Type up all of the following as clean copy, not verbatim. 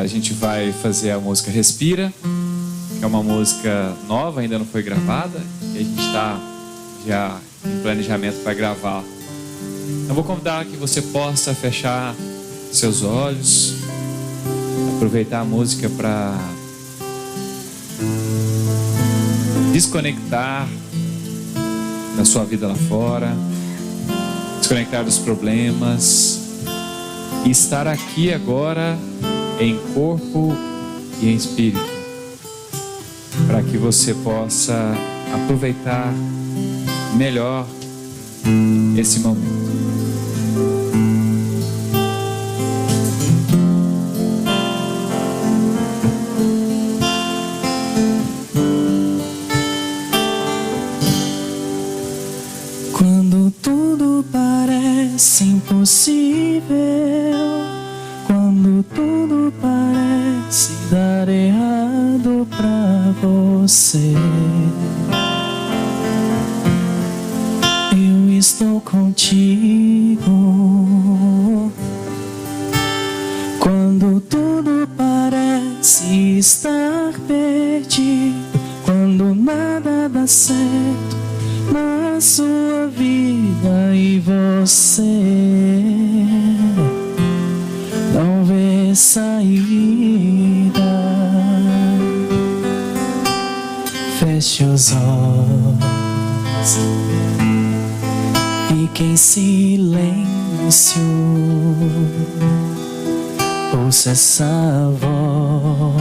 A gente vai fazer a música Respira, que é uma música nova, ainda não foi gravada, e a gente está já em planejamento para gravar. Eu vou convidar que você possa fechar seus olhos, aproveitar a música para desconectar da sua vida lá fora, desconectar dos problemas e estar aqui agora em corpo e em espírito, para que você possa aproveitar melhor esse momento. Quando tudo parece impossível, quando tudo parece dar errado pra você, eu estou contigo. Quando tudo parece estar perdido, quando nada dá certo na sua vida e você não vê saída, feche os olhos, fique em silêncio, ouça essa voz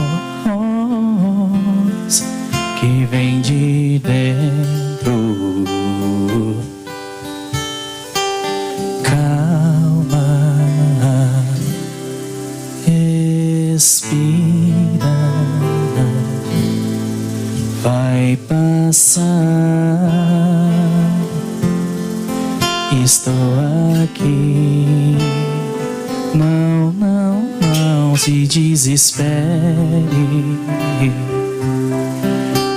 que vem de dentro. Respira, vai passar. Estou aqui. Não, não, não se desespere.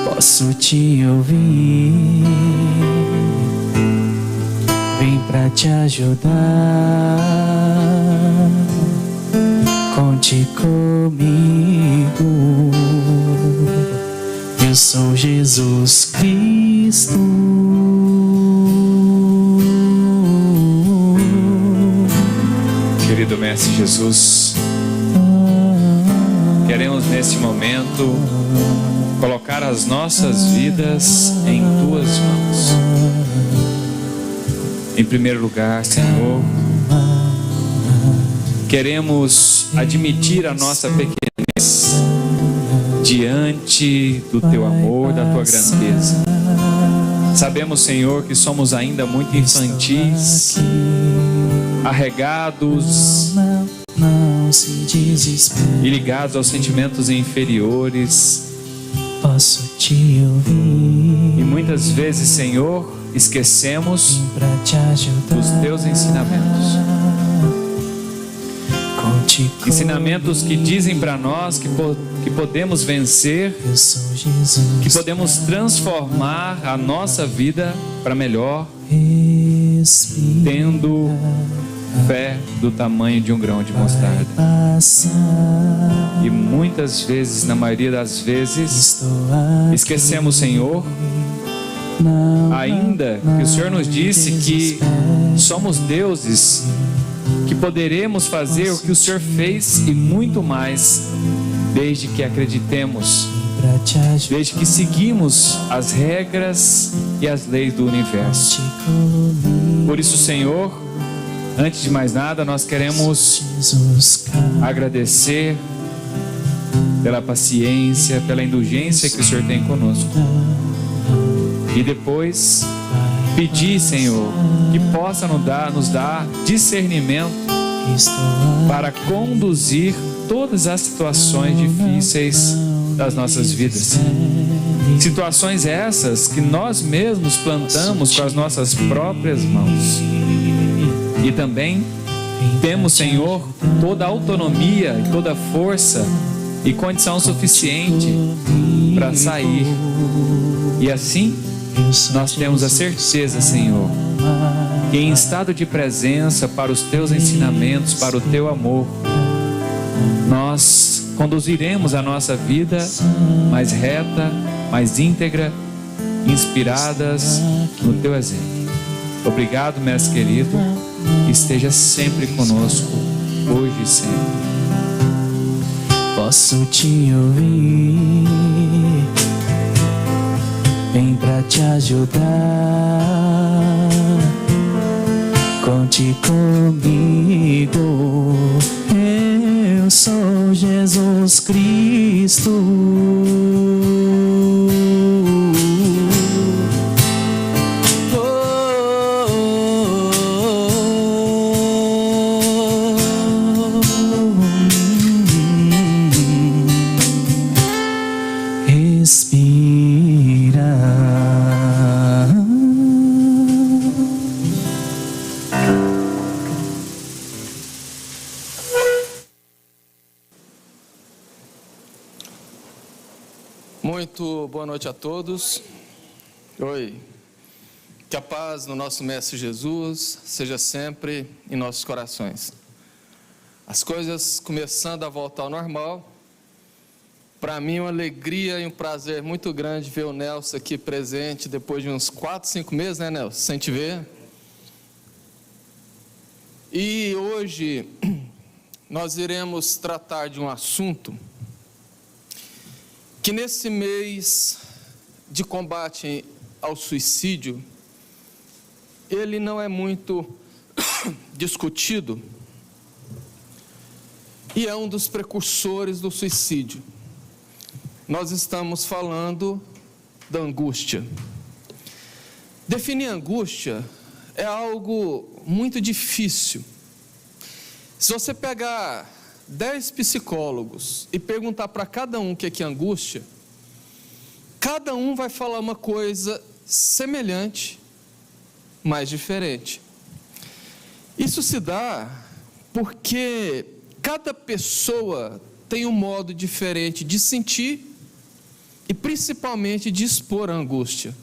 Posso te ouvir. Vim pra te ajudar. Conte comigo, eu sou Jesus Cristo. Querido Mestre Jesus, queremos nesse momento colocar as nossas vidas em Tuas mãos. Em primeiro lugar, Senhor, queremos admitir a nossa pequenez diante do Teu amor, da Tua grandeza. Sabemos, Senhor, que somos ainda muito infantis, arregados e ligados aos sentimentos inferiores. Posso te ouvir. E muitas vezes, Senhor, esquecemos dos Teus ensinamentos. Ensinamentos que dizem para nós que podemos vencer, que podemos transformar a nossa vida para melhor, tendo fé do tamanho de um grão de mostarda. E muitas vezes, na maioria das vezes, esquecemos, Senhor, ainda que o Senhor nos disse que somos deuses, que poderemos fazer o que o Senhor fez e muito mais, desde que acreditemos, desde que seguimos as regras e as leis do universo. Por isso, Senhor, antes de mais nada, nós queremos agradecer pela paciência, pela indulgência que o Senhor tem conosco. E depois pedir, Senhor, que possa nos dar discernimento para conduzir todas as situações difíceis das nossas vidas. Situações essas que nós mesmos plantamos com as nossas próprias mãos. E também temos, Senhor, toda a autonomia e toda a força e condição suficiente para sair. E assim, nós temos a certeza, Senhor, que em estado de presença para os Teus ensinamentos, para o Teu amor, nós conduziremos a nossa vida mais reta, mais íntegra, inspiradas no Teu exemplo. Obrigado, Mestre querido, esteja sempre conosco, hoje e sempre. Posso te ouvir, vem pra te ajudar. Conte comigo, eu sou Jesus Cristo. Muito boa noite a todos. Oi. Que a paz do nosso Mestre Jesus seja sempre em nossos corações. As coisas começando a voltar ao normal. Para mim, uma alegria e um prazer muito grande ver o Nelson aqui presente depois de uns 4, 5 meses, né, Nelson? Sem te ver. E hoje nós iremos tratar de um assunto que nesse mês de combate ao suicídio, ele não é muito discutido e é um dos precursores do suicídio. Nós estamos falando da angústia. Definir angústia é algo muito difícil. Se você pegar 10 psicólogos e perguntar para cada um o que é angústia, cada um vai falar uma coisa semelhante, mas diferente. Isso se dá porque cada pessoa tem um modo diferente de sentir e principalmente de expor a angústia.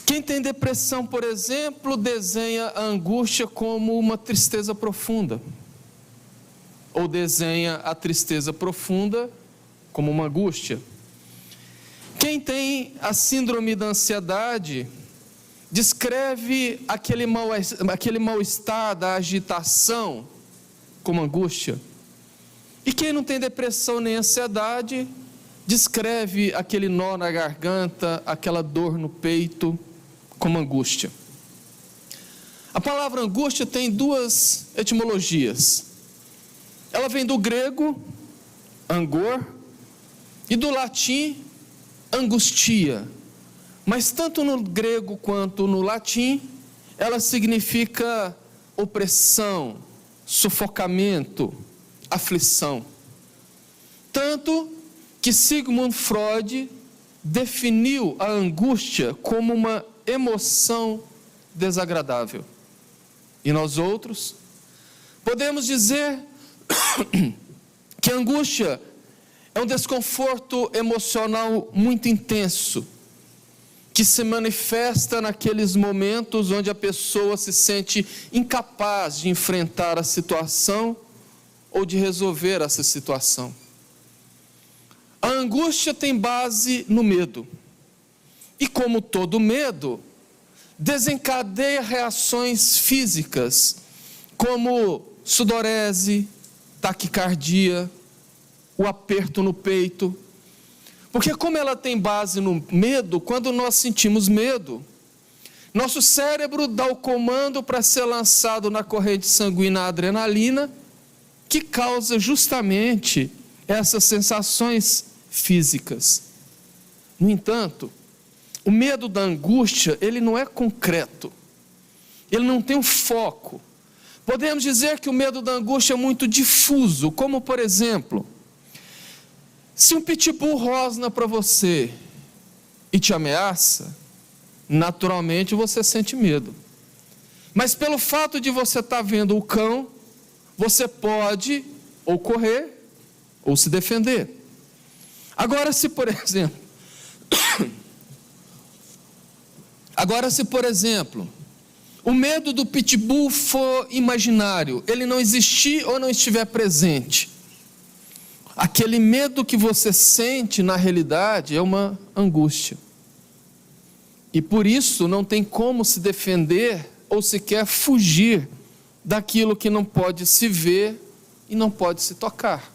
Quem tem depressão, por exemplo, desenha a angústia como uma tristeza profunda, ou desenha a tristeza profunda como uma angústia. Quem tem a síndrome da ansiedade descreve aquele mal-estar da agitação como angústia. E quem não tem depressão nem ansiedade descreve aquele nó na garganta, aquela dor no peito como angústia. A palavra angústia tem 2 etimologias. Ela vem do grego, angor, e do latim, angustia. Mas tanto no grego quanto no latim, ela significa opressão, sufocamento, aflição. Tanto que Sigmund Freud definiu a angústia como uma emoção desagradável. E nós outros podemos dizer que a angústia é um desconforto emocional muito intenso, que se manifesta naqueles momentos onde a pessoa se sente incapaz de enfrentar a situação ou de resolver essa situação. A angústia tem base no medo. E como todo medo, desencadeia reações físicas, como sudorese, taquicardia, o aperto no peito. Porque como ela tem base no medo, quando nós sentimos medo, nosso cérebro dá o comando para ser lançado na corrente sanguínea a adrenalina, que causa justamente essas sensações físicas. No entanto, o medo da angústia, ele não é concreto, ele não tem um foco. Podemos dizer que o medo da angústia é muito difuso, como por exemplo, se um pitbull rosna para você e te ameaça, naturalmente você sente medo. Mas pelo fato de você estar vendo o cão, você pode ou correr ou se defender. Agora se por exemplo, o medo do pitbull for imaginário, ele não existir ou não estiver presente, aquele medo que você sente na realidade é uma angústia. E por isso não tem como se defender ou sequer fugir daquilo que não pode se ver e não pode se tocar.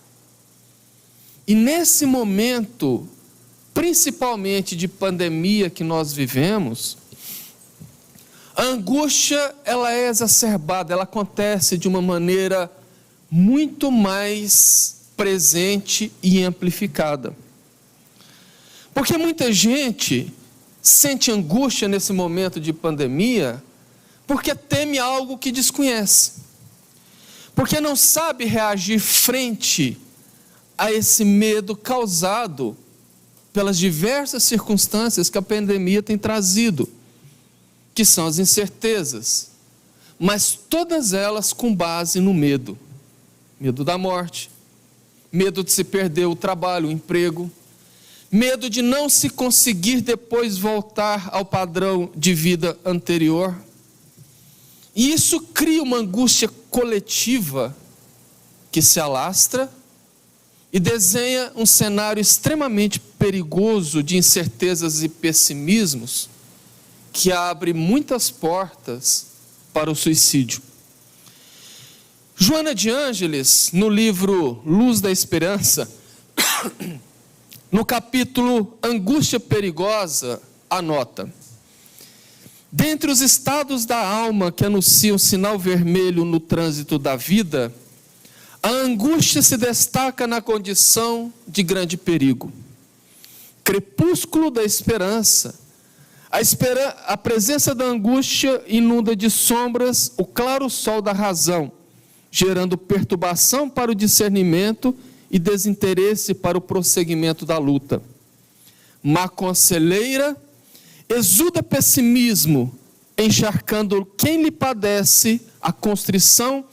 E nesse momento, principalmente de pandemia que nós vivemos, a angústia, ela é exacerbada, ela acontece de uma maneira muito mais presente e amplificada. Porque muita gente sente angústia nesse momento de pandemia porque teme algo que desconhece, porque não sabe reagir frente a esse medo causado pelas diversas circunstâncias que a pandemia tem trazido, que são as incertezas, mas todas elas com base no medo. Medo da morte, medo de se perder o trabalho, o emprego, medo de não se conseguir depois voltar ao padrão de vida anterior. E isso cria uma angústia coletiva que se alastra e desenha um cenário extremamente perigoso de incertezas e pessimismos que abre muitas portas para o suicídio. Joana de Ângeles, no livro Luz da Esperança, no capítulo Angústia Perigosa, anota: dentre os estados da alma que anunciam sinal vermelho no trânsito da vida, a angústia se destaca na condição de grande perigo. Crepúsculo da esperança, a presença da angústia inunda de sombras o claro sol da razão, gerando perturbação para o discernimento e desinteresse para o prosseguimento da luta. Má conselheira, exuda pessimismo, encharcando quem lhe padece a constrição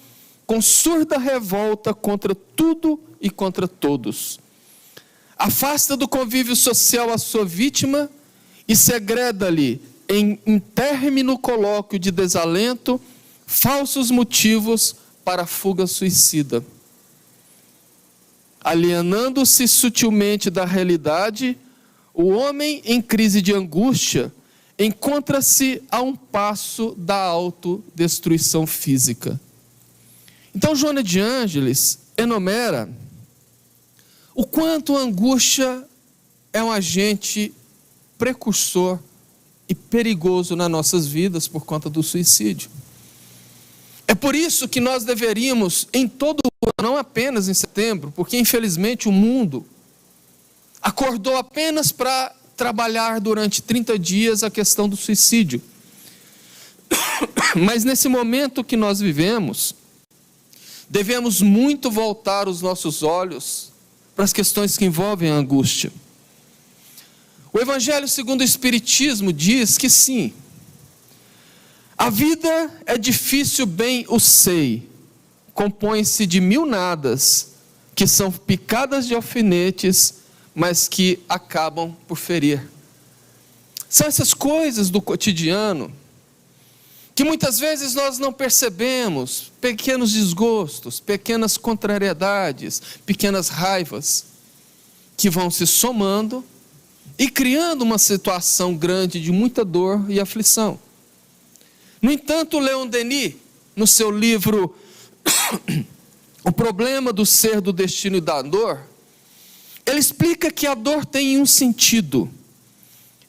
com surda revolta contra tudo e contra todos. Afasta do convívio social a sua vítima e segreda-lhe em término colóquio de desalento falsos motivos para a fuga suicida. Alienando-se sutilmente da realidade, o homem em crise de angústia encontra-se a um passo da autodestruição física. Então, Joana de Ângeles enumera o quanto a angústia é um agente precursor e perigoso nas nossas vidas por conta do suicídio. É por isso que nós deveríamos, em todo o ano, não apenas em setembro, porque infelizmente o mundo acordou apenas para trabalhar durante 30 dias a questão do suicídio. Mas nesse momento que nós vivemos, devemos muito voltar os nossos olhos para as questões que envolvem a angústia. O Evangelho segundo o Espiritismo diz que sim, a vida é difícil, bem o sei, compõe-se de mil nadas, que são picadas de alfinetes, mas que acabam por ferir. São essas coisas do cotidiano, que muitas vezes nós não percebemos, pequenos desgostos, pequenas contrariedades, pequenas raivas, que vão se somando e criando uma situação grande de muita dor e aflição. No entanto, Leon Denis, no seu livro O Problema do Ser, do Destino e da Dor, ele explica que a dor tem um sentido.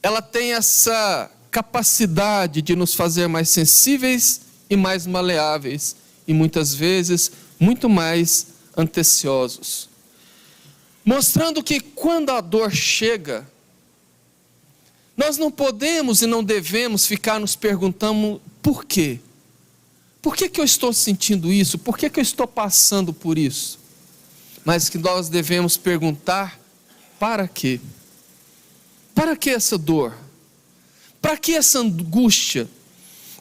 Ela tem essa capacidade de nos fazer mais sensíveis e mais maleáveis, e muitas vezes muito mais anteciosos. Mostrando que quando a dor chega, nós não podemos e não devemos ficar nos perguntando por quê? Por que eu estou sentindo isso? Por que eu estou passando por isso? Mas que nós devemos perguntar, para quê? Para que essa dor? Para que essa angústia?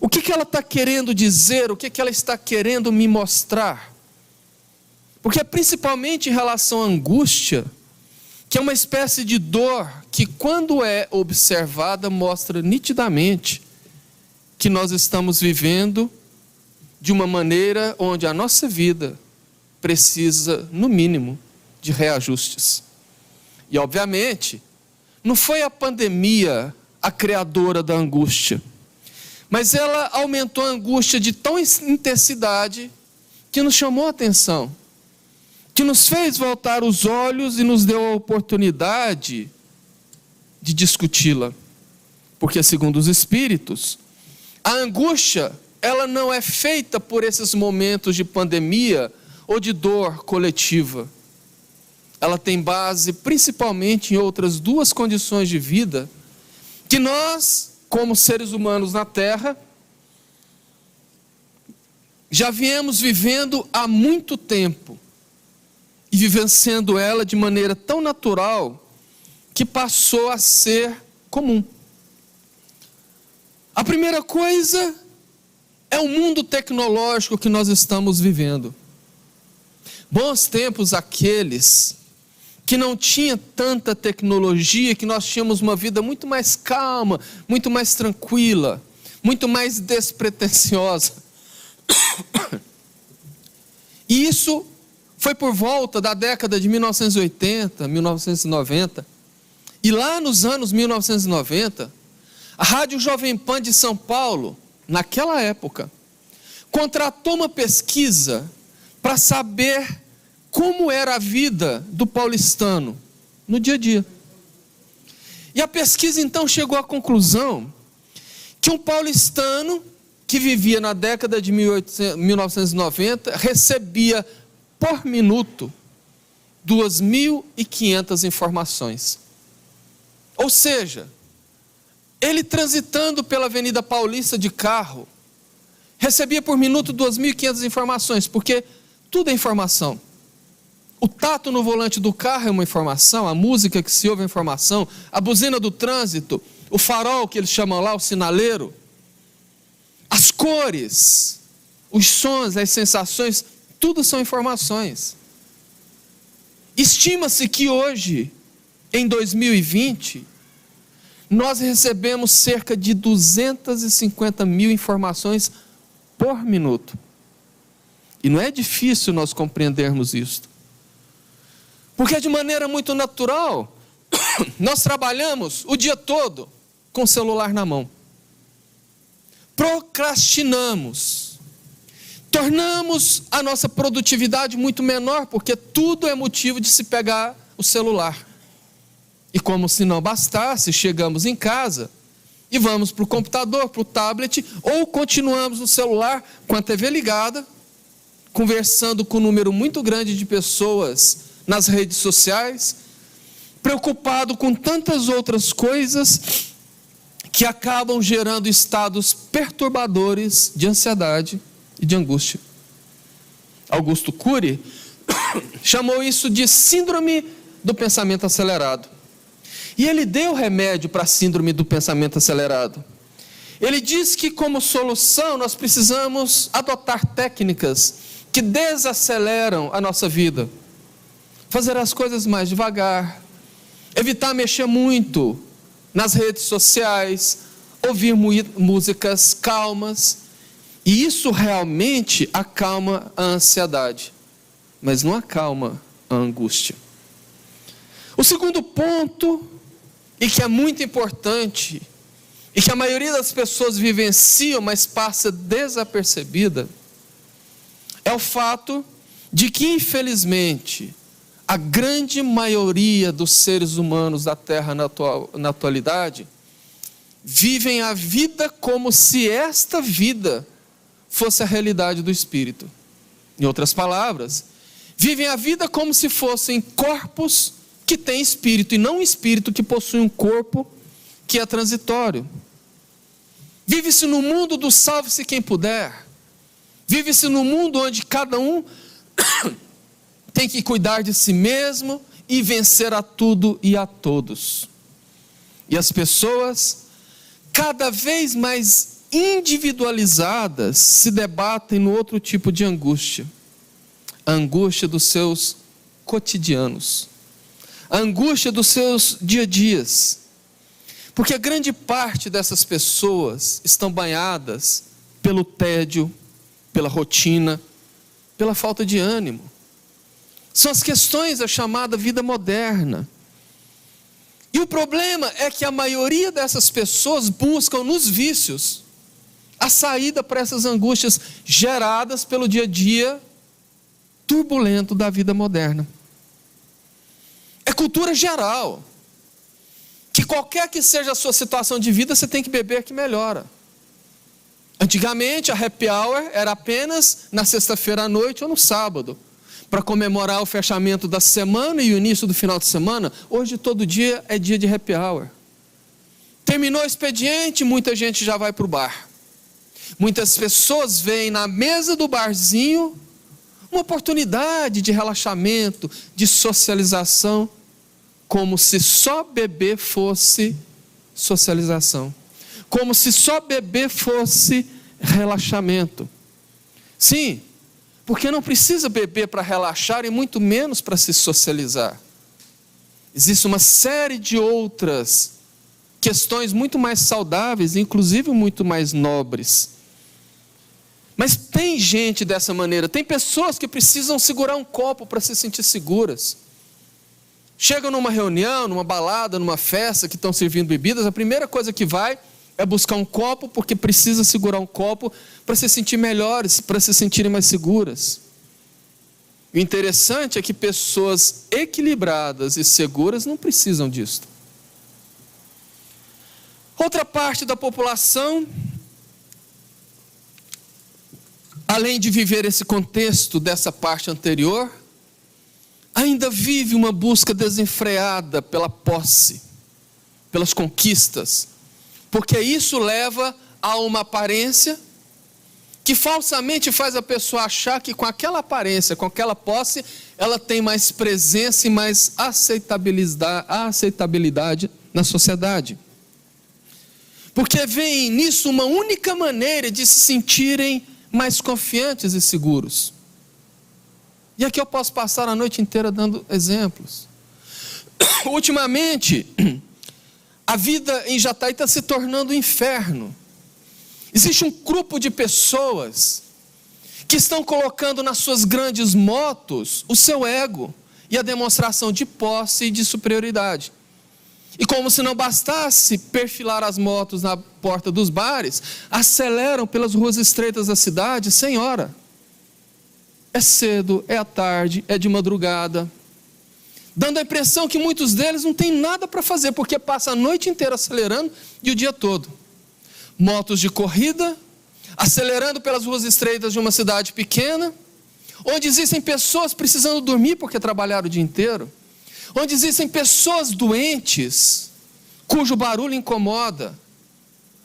O que ela está querendo dizer? O que ela está querendo me mostrar? Porque é principalmente em relação à angústia, que é uma espécie de dor que, quando é observada, mostra nitidamente que nós estamos vivendo de uma maneira onde a nossa vida precisa, no mínimo, de reajustes. E, obviamente, não foi a pandemia a criadora da angústia, mas ela aumentou a angústia de tão intensidade que nos chamou a atenção, que nos fez voltar os olhos e nos deu a oportunidade de discuti-la. Porque, segundo os Espíritos, a angústia, ela não é feita por esses momentos de pandemia ou de dor coletiva. Ela tem base principalmente em outras duas condições de vida que nós, como seres humanos na Terra, já viemos vivendo há muito tempo e vivenciando ela de maneira tão natural que passou a ser comum. A primeira coisa é o mundo tecnológico que nós estamos vivendo. Bons tempos aqueles que não tinha tanta tecnologia, que nós tínhamos uma vida muito mais calma, muito mais tranquila, muito mais despretensiosa. E isso foi por volta da década de 1980, 1990. E lá nos anos 1990, a Rádio Jovem Pan de São Paulo, naquela época, contratou uma pesquisa para saber como era a vida do paulistano no dia a dia. E a pesquisa então chegou à conclusão que um paulistano que vivia na década de 1990 recebia por minuto 2.500 informações. Ou seja, ele transitando pela Avenida Paulista de carro, recebia por minuto 2.500 informações, porque tudo é informação. O tato no volante do carro é uma informação, a música que se ouve é informação, a buzina do trânsito, o farol que eles chamam lá, o sinaleiro, as cores, os sons, as sensações, tudo são informações. Estima-se que hoje, em 2020, nós recebemos cerca de 250 mil informações por minuto. E não é difícil nós compreendermos isso. Porque de maneira muito natural, nós trabalhamos o dia todo com o celular na mão. Procrastinamos. Tornamos a nossa produtividade muito menor, porque tudo é motivo de se pegar o celular. E como se não bastasse, chegamos em casa e vamos para o computador, para o tablet, ou continuamos no celular com a TV ligada, conversando com um número muito grande de pessoas nas redes sociais, preocupado com tantas outras coisas que acabam gerando estados perturbadores de ansiedade e de angústia. Augusto Cury chamou isso de síndrome do pensamento acelerado. E ele deu remédio para a síndrome do pensamento acelerado. Ele diz que, como solução, nós precisamos adotar técnicas que desaceleram a nossa vida. Fazer as coisas mais devagar, evitar mexer muito nas redes sociais, ouvir músicas calmas. E isso realmente acalma a ansiedade, mas não acalma a angústia. O segundo ponto, e que é muito importante, e que a maioria das pessoas vivenciam, mas passa desapercebida, é o fato de que, infelizmente, a grande maioria dos seres humanos da Terra na atualidade vivem a vida como se esta vida fosse a realidade do Espírito. Em outras palavras, vivem a vida como se fossem corpos que têm espírito, e não um espírito que possui um corpo que é transitório. Vive-se no mundo do salve-se quem puder. Vive-se no mundo onde cada um tem que cuidar de si mesmo e vencer a tudo e a todos. E as pessoas, cada vez mais individualizadas, se debatem no outro tipo de angústia. A angústia dos seus cotidianos. A angústia dos seus dia a dias. Porque grande parte dessas pessoas estão banhadas pelo tédio, pela rotina, pela falta de ânimo. São as questões da chamada vida moderna. E o problema é que a maioria dessas pessoas buscam nos vícios a saída para essas angústias geradas pelo dia a dia turbulento da vida moderna. É cultura geral que qualquer que seja a sua situação de vida, você tem que beber que melhora. Antigamente a happy hour era apenas na sexta-feira à noite ou no sábado, para comemorar o fechamento da semana e o início do final de semana. Hoje todo dia é dia de happy hour. Terminou o expediente, muita gente já vai para o bar. Muitas pessoas veem na mesa do barzinho uma oportunidade de relaxamento, de socialização, como se só beber fosse socialização, como se só beber fosse relaxamento. Sim, porque não precisa beber para relaxar e muito menos para se socializar. Existe uma série de outras questões muito mais saudáveis, inclusive muito mais nobres. Mas tem gente dessa maneira, tem pessoas que precisam segurar um copo para se sentir seguras. Chegam numa reunião, numa balada, numa festa que estão servindo bebidas, a primeira coisa que vai é buscar um copo, porque precisa segurar um copo para se sentir melhores, para se sentirem mais seguras. O interessante é que pessoas equilibradas e seguras não precisam disso. Outra parte da população, além de viver esse contexto dessa parte anterior, ainda vive uma busca desenfreada pela posse, pelas conquistas, porque isso leva a uma aparência que falsamente faz a pessoa achar que com aquela aparência, com aquela posse, ela tem mais presença e mais aceitabilidade na sociedade. Porque veem nisso uma única maneira de se sentirem mais confiantes e seguros. E aqui eu posso passar a noite inteira dando exemplos. Ultimamente, a vida em Jataí está se tornando um inferno. Existe um grupo de pessoas que estão colocando nas suas grandes motos o seu ego e a demonstração de posse e de superioridade. E como se não bastasse perfilar as motos na porta dos bares, aceleram pelas ruas estreitas da cidade sem hora. É cedo, é à tarde, é de madrugada, dando a impressão que muitos deles não têm nada para fazer, porque passam a noite inteira acelerando e o dia todo. Motos de corrida, acelerando pelas ruas estreitas de uma cidade pequena, onde existem pessoas precisando dormir porque trabalharam o dia inteiro, onde existem pessoas doentes, cujo barulho incomoda,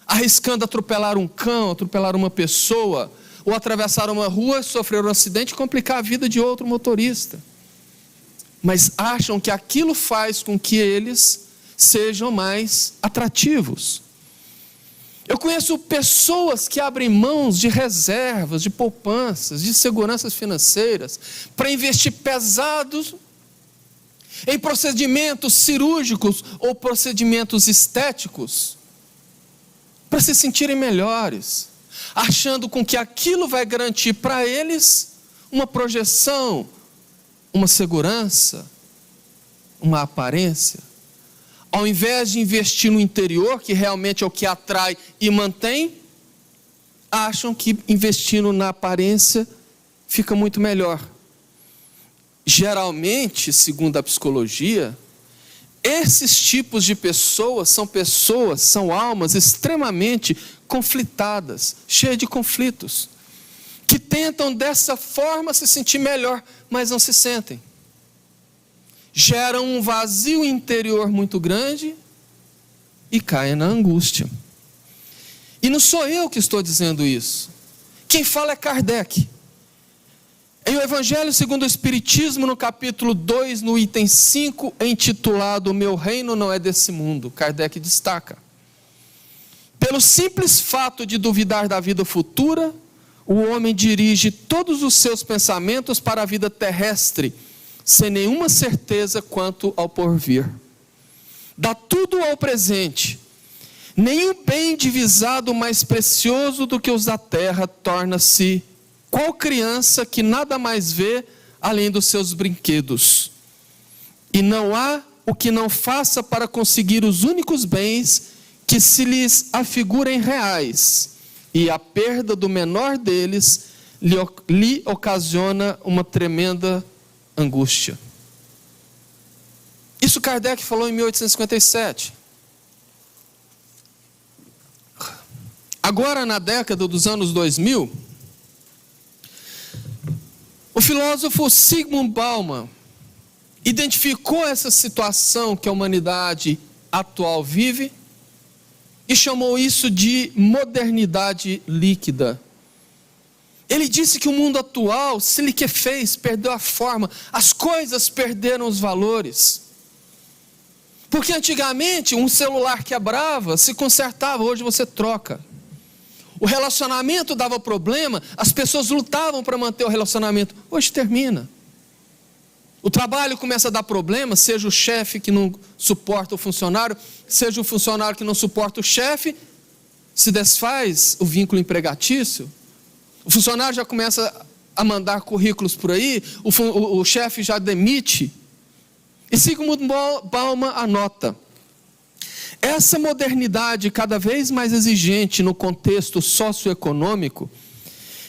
arriscando atropelar um cão, atropelar uma pessoa, ou atravessar uma rua, sofrer um acidente e complicar a vida de outro motorista. Mas acham que aquilo faz com que eles sejam mais atrativos. Eu conheço pessoas que abrem mãos de reservas, de poupanças, de seguranças financeiras, para investir pesados em procedimentos cirúrgicos ou procedimentos estéticos, para se sentirem melhores, achando com que aquilo vai garantir para eles uma projeção, uma segurança, uma aparência. Ao invés de investir no interior, que realmente é o que atrai e mantém, acham que investindo na aparência fica muito melhor. Geralmente, segundo a psicologia, esses tipos de pessoas, são almas extremamente conflitadas, cheias de conflitos, que tentam dessa forma se sentir melhor, mas não se sentem. Geram um vazio interior muito grande e caem na angústia. E não sou eu que estou dizendo isso. Quem fala é Kardec. Em o Evangelho segundo o Espiritismo, no capítulo 2, no item 5, intitulado "O meu reino não é desse mundo", Kardec destaca: pelo simples fato de duvidar da vida futura, o homem dirige todos os seus pensamentos para a vida terrestre, sem nenhuma certeza quanto ao porvir. Dá tudo ao presente Nenhum bem divisado mais precioso do que os da terra torna-se qual criança que nada mais vê além dos seus brinquedos. E não há o que não faça para conseguir os únicos bens que se lhes afigurem reais, e a perda do menor deles lhe ocasiona uma tremenda angústia. Isso Kardec falou em 1857. Agora, na década dos anos 2000, o filósofo Zygmunt Bauman identificou essa situação que a humanidade atual vive e chamou isso de modernidade líquida. Ele disse que o mundo atual se liquefez, perdeu a forma, as coisas perderam os valores. Porque antigamente um celular quebrava, se consertava, hoje você troca. O relacionamento dava problema, as pessoas lutavam para manter o relacionamento, hoje termina. O trabalho começa a dar problema, seja o chefe que não suporta o funcionário, seja o funcionário que não suporta o chefe, se desfaz o vínculo empregatício. O funcionário já começa a mandar currículos por aí, o chefe já demite. E Zygmunt Bauman anota: essa modernidade cada vez mais exigente no contexto socioeconômico,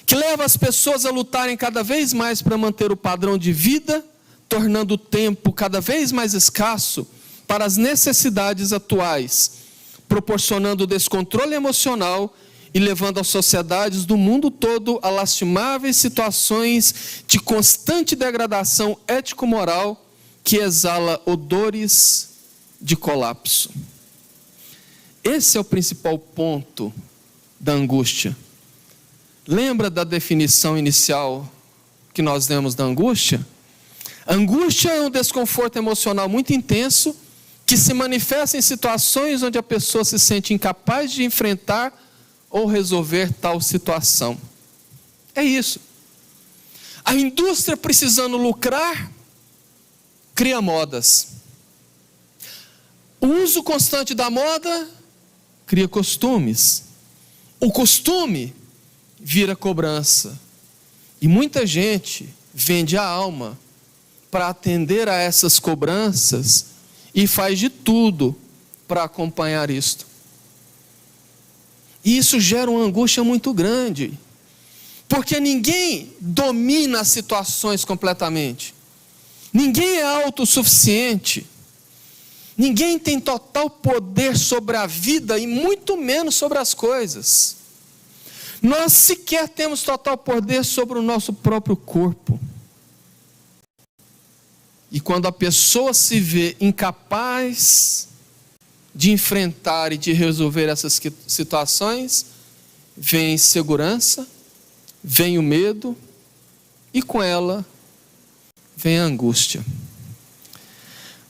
que leva as pessoas a lutarem cada vez mais para manter o padrão de vida, tornando o tempo cada vez mais escasso para as necessidades atuais, proporcionando descontrole emocional e levando as sociedades do mundo todo a lastimáveis situações de constante degradação ético-moral que exala odores de colapso. Esse é o principal ponto da angústia. Lembra da definição inicial que nós demos da angústia? A angústia é um desconforto emocional muito intenso que se manifesta em situações onde a pessoa se sente incapaz de enfrentar ou resolver tal situação. É isso. A indústria, precisando lucrar, cria modas. O uso constante da moda cria costumes. O costume vira cobrança. E muita gente vende a alma para atender a essas cobranças e faz de tudo para acompanhar isto. E isso gera uma angústia muito grande, porque ninguém domina as situações completamente. Ninguém é autossuficiente. Ninguém tem total poder sobre a vida e muito menos sobre as coisas. Nós sequer temos total poder sobre o nosso próprio corpo. E quando a pessoa se vê incapaz de enfrentar e de resolver essas situações, vem a insegurança, vem o medo e com ela vem a angústia.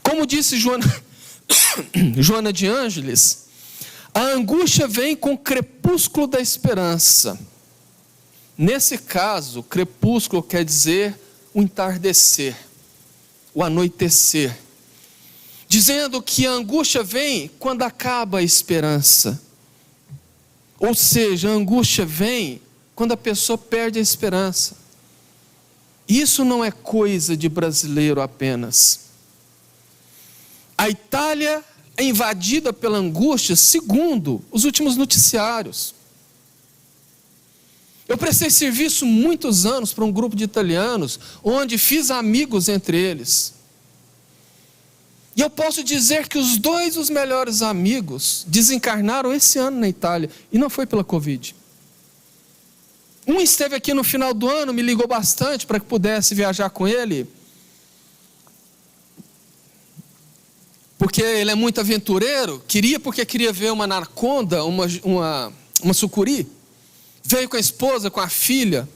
Como disse Joana de Ângeles, a angústia vem com o crepúsculo da esperança. Nesse caso, crepúsculo quer dizer o entardecer, o anoitecer, dizendo que a angústia vem quando acaba a esperança. Ou seja, a angústia vem quando a pessoa perde a esperança. Isso não é coisa de brasileiro apenas. A Itália é invadida pela angústia segundo os últimos noticiários. Eu prestei serviço muitos anos para um grupo de italianos, onde fiz amigos entre eles. E eu posso dizer que os melhores amigos desencarnaram esse ano na Itália, e não foi pela Covid. Um esteve aqui no final do ano, me ligou bastante para que pudesse viajar com ele, porque ele é muito aventureiro, porque queria ver uma anaconda, uma sucuri. Veio com a esposa, com a filha,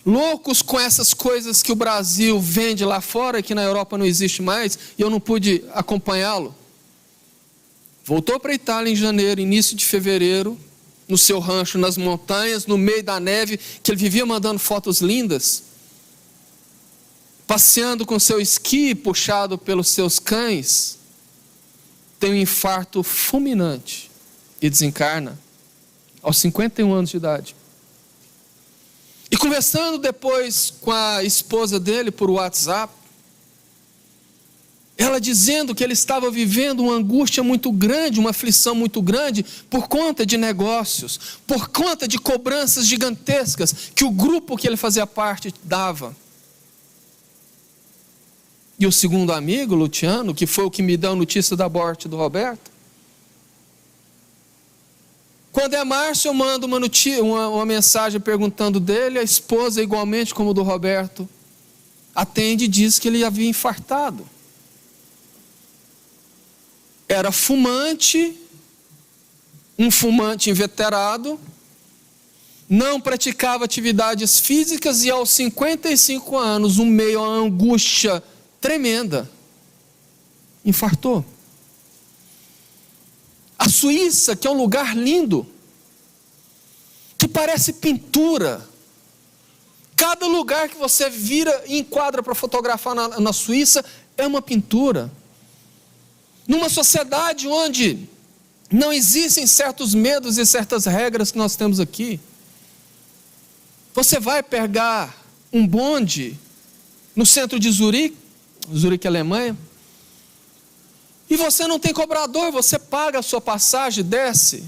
loucos com essas coisas que o Brasil vende lá fora, que na Europa não existe mais, e eu não pude acompanhá-lo. Voltou para a Itália em janeiro, início de fevereiro, no seu rancho nas montanhas, no meio da neve, que ele vivia mandando fotos lindas, passeando com seu esqui puxado pelos seus cães, tem um infarto fulminante e desencarna aos 51 anos de idade. E conversando depois com a esposa dele por WhatsApp, ela dizendo que ele estava vivendo uma angústia muito grande, uma aflição muito grande, por conta de negócios, por conta de cobranças gigantescas que o grupo que ele fazia parte dava. E o segundo amigo, Luciano, que foi o que me deu a notícia da morte do Roberto, quando é Márcio, eu mando uma mensagem perguntando dele, a esposa, igualmente como do Roberto, atende e diz que ele havia infartado. Era fumante, um fumante inveterado, não praticava atividades físicas e aos 55 anos, um meio a angústia tremenda, infartou. A Suíça, que é um lugar lindo, que parece pintura. Cada lugar que você vira e enquadra para fotografar na Suíça é uma pintura. Numa sociedade onde não existem certos medos e certas regras que nós temos aqui. Você vai pegar um bonde no centro de Zurique, Alemanha, e você não tem cobrador, você paga a sua passagem, desce,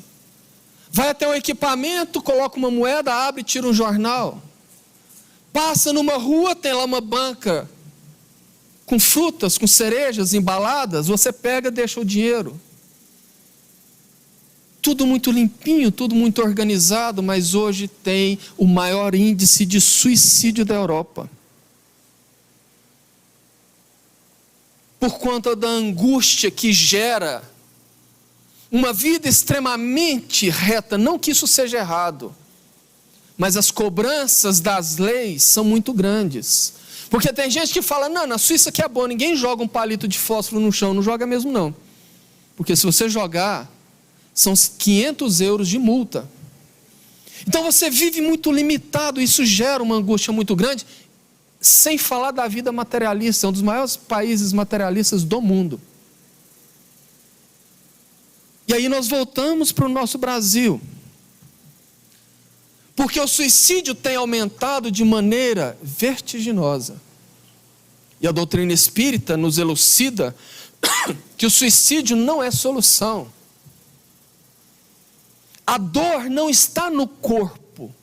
vai até um equipamento, coloca uma moeda, abre e tira um jornal. Passa numa rua, tem lá uma banca com frutas, com cerejas embaladas, você pega, deixa o dinheiro. Tudo muito limpinho, tudo muito organizado, mas hoje tem o maior índice de suicídio da Europa. Por conta da angústia que gera uma vida extremamente reta, não que isso seja errado, mas as cobranças das leis são muito grandes. Porque tem gente que fala, não, na Suíça que é bom, ninguém joga um palito de fósforo no chão, não joga mesmo não. Porque se você jogar, são 500 euros de multa. Então você vive muito limitado, isso gera uma angústia muito grande, sem falar da vida materialista, é um dos maiores países materialistas do mundo. E aí nós voltamos para o nosso Brasil. Porque o suicídio tem aumentado de maneira vertiginosa. E a doutrina espírita nos elucida que o suicídio não é solução. A dor não está no corpo.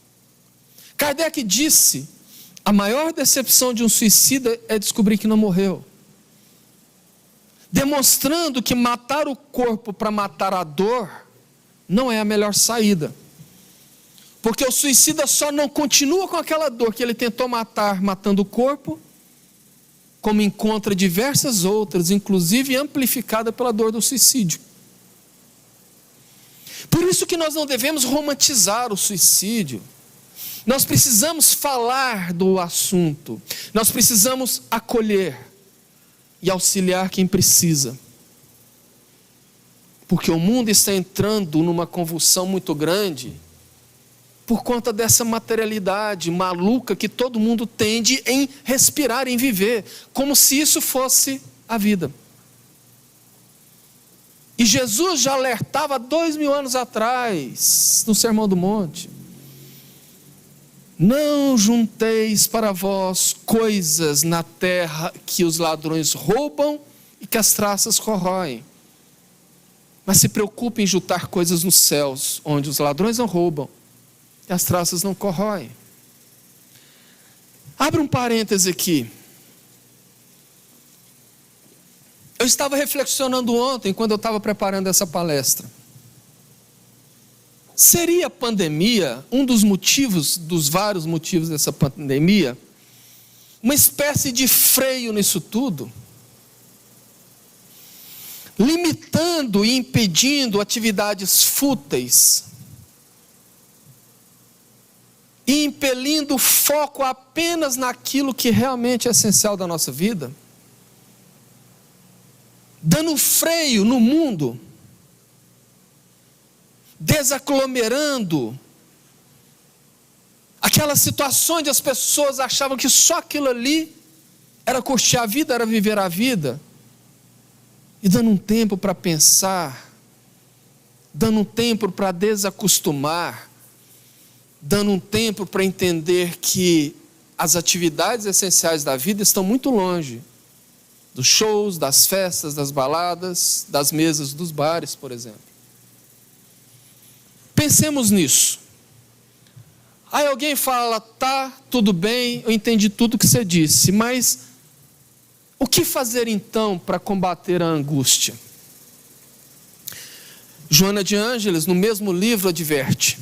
Kardec disse, a maior decepção de um suicida é descobrir que não morreu. Demonstrando que matar o corpo para matar a dor não é a melhor saída. Porque o suicida só não continua com aquela dor que ele tentou matar, matando o corpo, como encontra diversas outras, inclusive amplificada pela dor do suicídio. Por isso que nós não devemos romantizar o suicídio. Nós precisamos falar do assunto. Nós precisamos acolher e auxiliar quem precisa. Porque o mundo está entrando numa convulsão muito grande por conta dessa materialidade maluca que todo mundo tende em respirar, em viver, como se isso fosse a vida. E Jesus já alertava 2000 anos atrás, no Sermão do Monte: não junteis para vós coisas na terra que os ladrões roubam e que as traças corroem, mas se preocupem em juntar coisas nos céus, onde os ladrões não roubam e as traças não corroem. Abre um parêntese aqui. Eu estava reflexionando ontem, quando eu estava preparando essa palestra. Seria a pandemia, um dos motivos, dos vários motivos dessa pandemia, uma espécie de freio nisso tudo? Limitando e impedindo atividades fúteis, e impelindo o foco apenas naquilo que realmente é essencial da nossa vida? Dando freio no mundo, desaglomerando aquelas situações onde as pessoas achavam que só aquilo ali era curtir a vida, era viver a vida, e dando um tempo para pensar dando um tempo para desacostumar, dando um tempo para entender que as atividades essenciais da vida estão muito longe dos shows, das festas, das baladas, das mesas dos bares, por exemplo. Pensemos nisso. Aí alguém fala, tá, tudo bem, eu entendi tudo que você disse, mas o que fazer então para combater a angústia? Joana de Ângeles, no mesmo livro, adverte: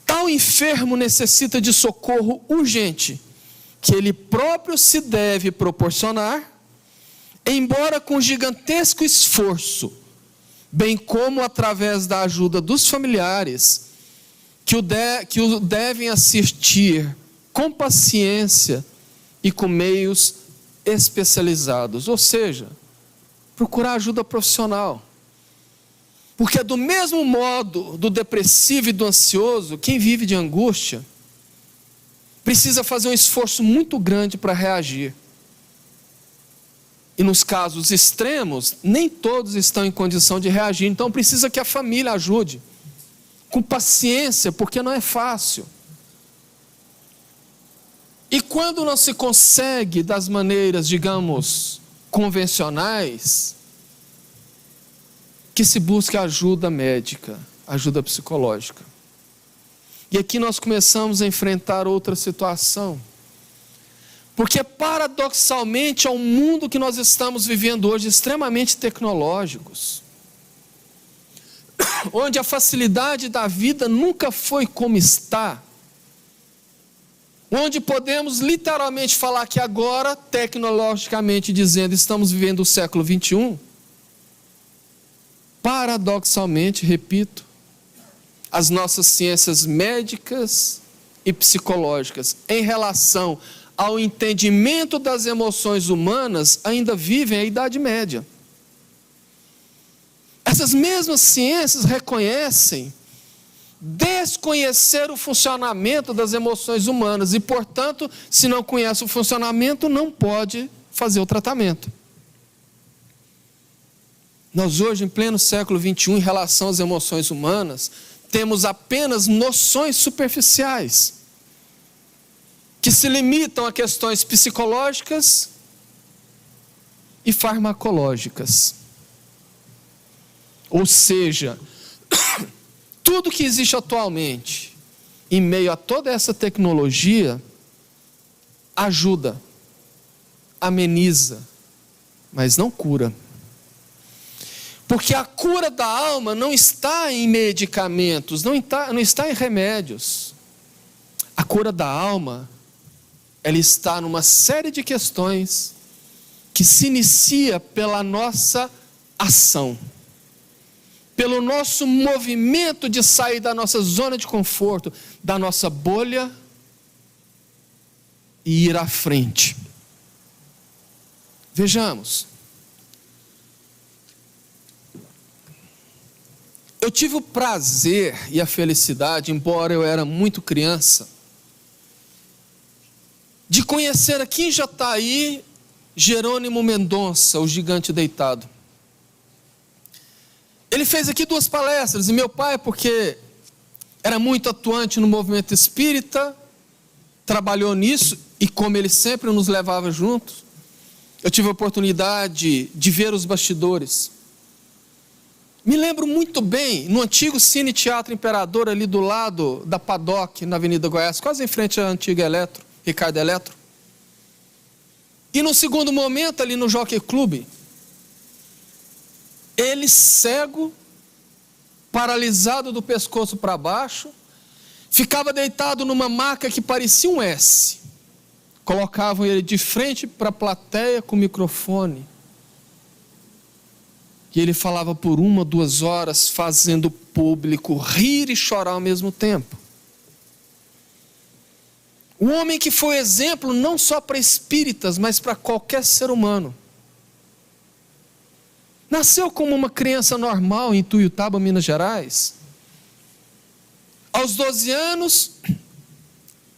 tal enfermo necessita de socorro urgente, que ele próprio se deve proporcionar, embora com gigantesco esforço, bem como através da ajuda dos familiares, que o devem assistir com paciência e com meios especializados. Ou seja, procurar ajuda profissional. Porque do mesmo modo do depressivo e do ansioso, quem vive de angústia precisa fazer um esforço muito grande para reagir. E nos casos extremos, nem todos estão em condição de reagir. Então precisa que a família ajude, com paciência, porque não é fácil. E quando não se consegue das maneiras, digamos, convencionais, que se busque ajuda médica, ajuda psicológica. E aqui nós começamos a enfrentar outra situação. Porque paradoxalmente é um mundo que nós estamos vivendo hoje extremamente tecnológicos, onde a facilidade da vida nunca foi como está, onde podemos literalmente falar que agora, tecnologicamente dizendo, estamos vivendo o século 21, paradoxalmente, repito, as nossas ciências médicas e psicológicas em relação ao entendimento das emoções humanas ainda vivem a Idade Média. Essas mesmas ciências reconhecem desconhecer o funcionamento das emoções humanas e, portanto, se não conhece o funcionamento, não pode fazer o tratamento. Nós hoje, em pleno século 21, em relação às emoções humanas, temos apenas noções superficiais, que se limitam a questões psicológicas e farmacológicas. Ou seja, tudo que existe atualmente, em meio a toda essa tecnologia, ajuda, ameniza, mas não cura. Porque a cura da alma não está em medicamentos, não está em remédios. A cura da alma, ela está numa série de questões que se inicia pela nossa ação, pelo nosso movimento de sair da nossa zona de conforto, da nossa bolha e ir à frente. Vejamos. Eu tive o prazer e a felicidade, embora eu era muito criança, de conhecer aqui em Jataí Jerônimo Mendonça, o gigante deitado. Ele fez aqui 2 palestras, e meu pai, porque era muito atuante no movimento espírita, trabalhou nisso, e como ele sempre nos levava juntos, eu tive a oportunidade de ver os bastidores. Me lembro muito bem, no antigo Cine Teatro Imperador, ali do lado da Paddock, na Avenida Goiás, quase em frente à antiga Eletro, Ricardo Eletro. E no segundo momento, ali no Jockey Club, ele cego, paralisado do pescoço para baixo, ficava deitado numa maca que parecia um S. Colocavam ele de frente para a plateia com o microfone. E ele falava por 1, 2 horas, fazendo o público rir e chorar ao mesmo tempo. Um homem que foi exemplo não só para espíritas, mas para qualquer ser humano. Nasceu como uma criança normal em Tuiutaba, Minas Gerais. Aos 12 anos,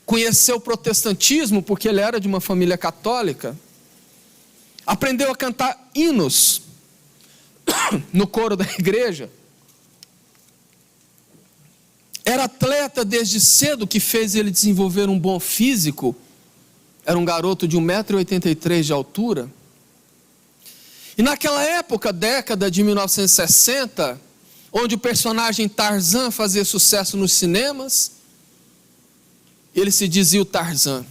conheceu o protestantismo, porque ele era de uma família católica. Aprendeu a cantar hinos no coro da igreja. Era atleta desde cedo, que fez ele desenvolver um bom físico. Era um garoto de 1,83 m de altura. E naquela época, década de 1960, onde o personagem Tarzan fazia sucesso nos cinemas, ele se dizia o Tarzan.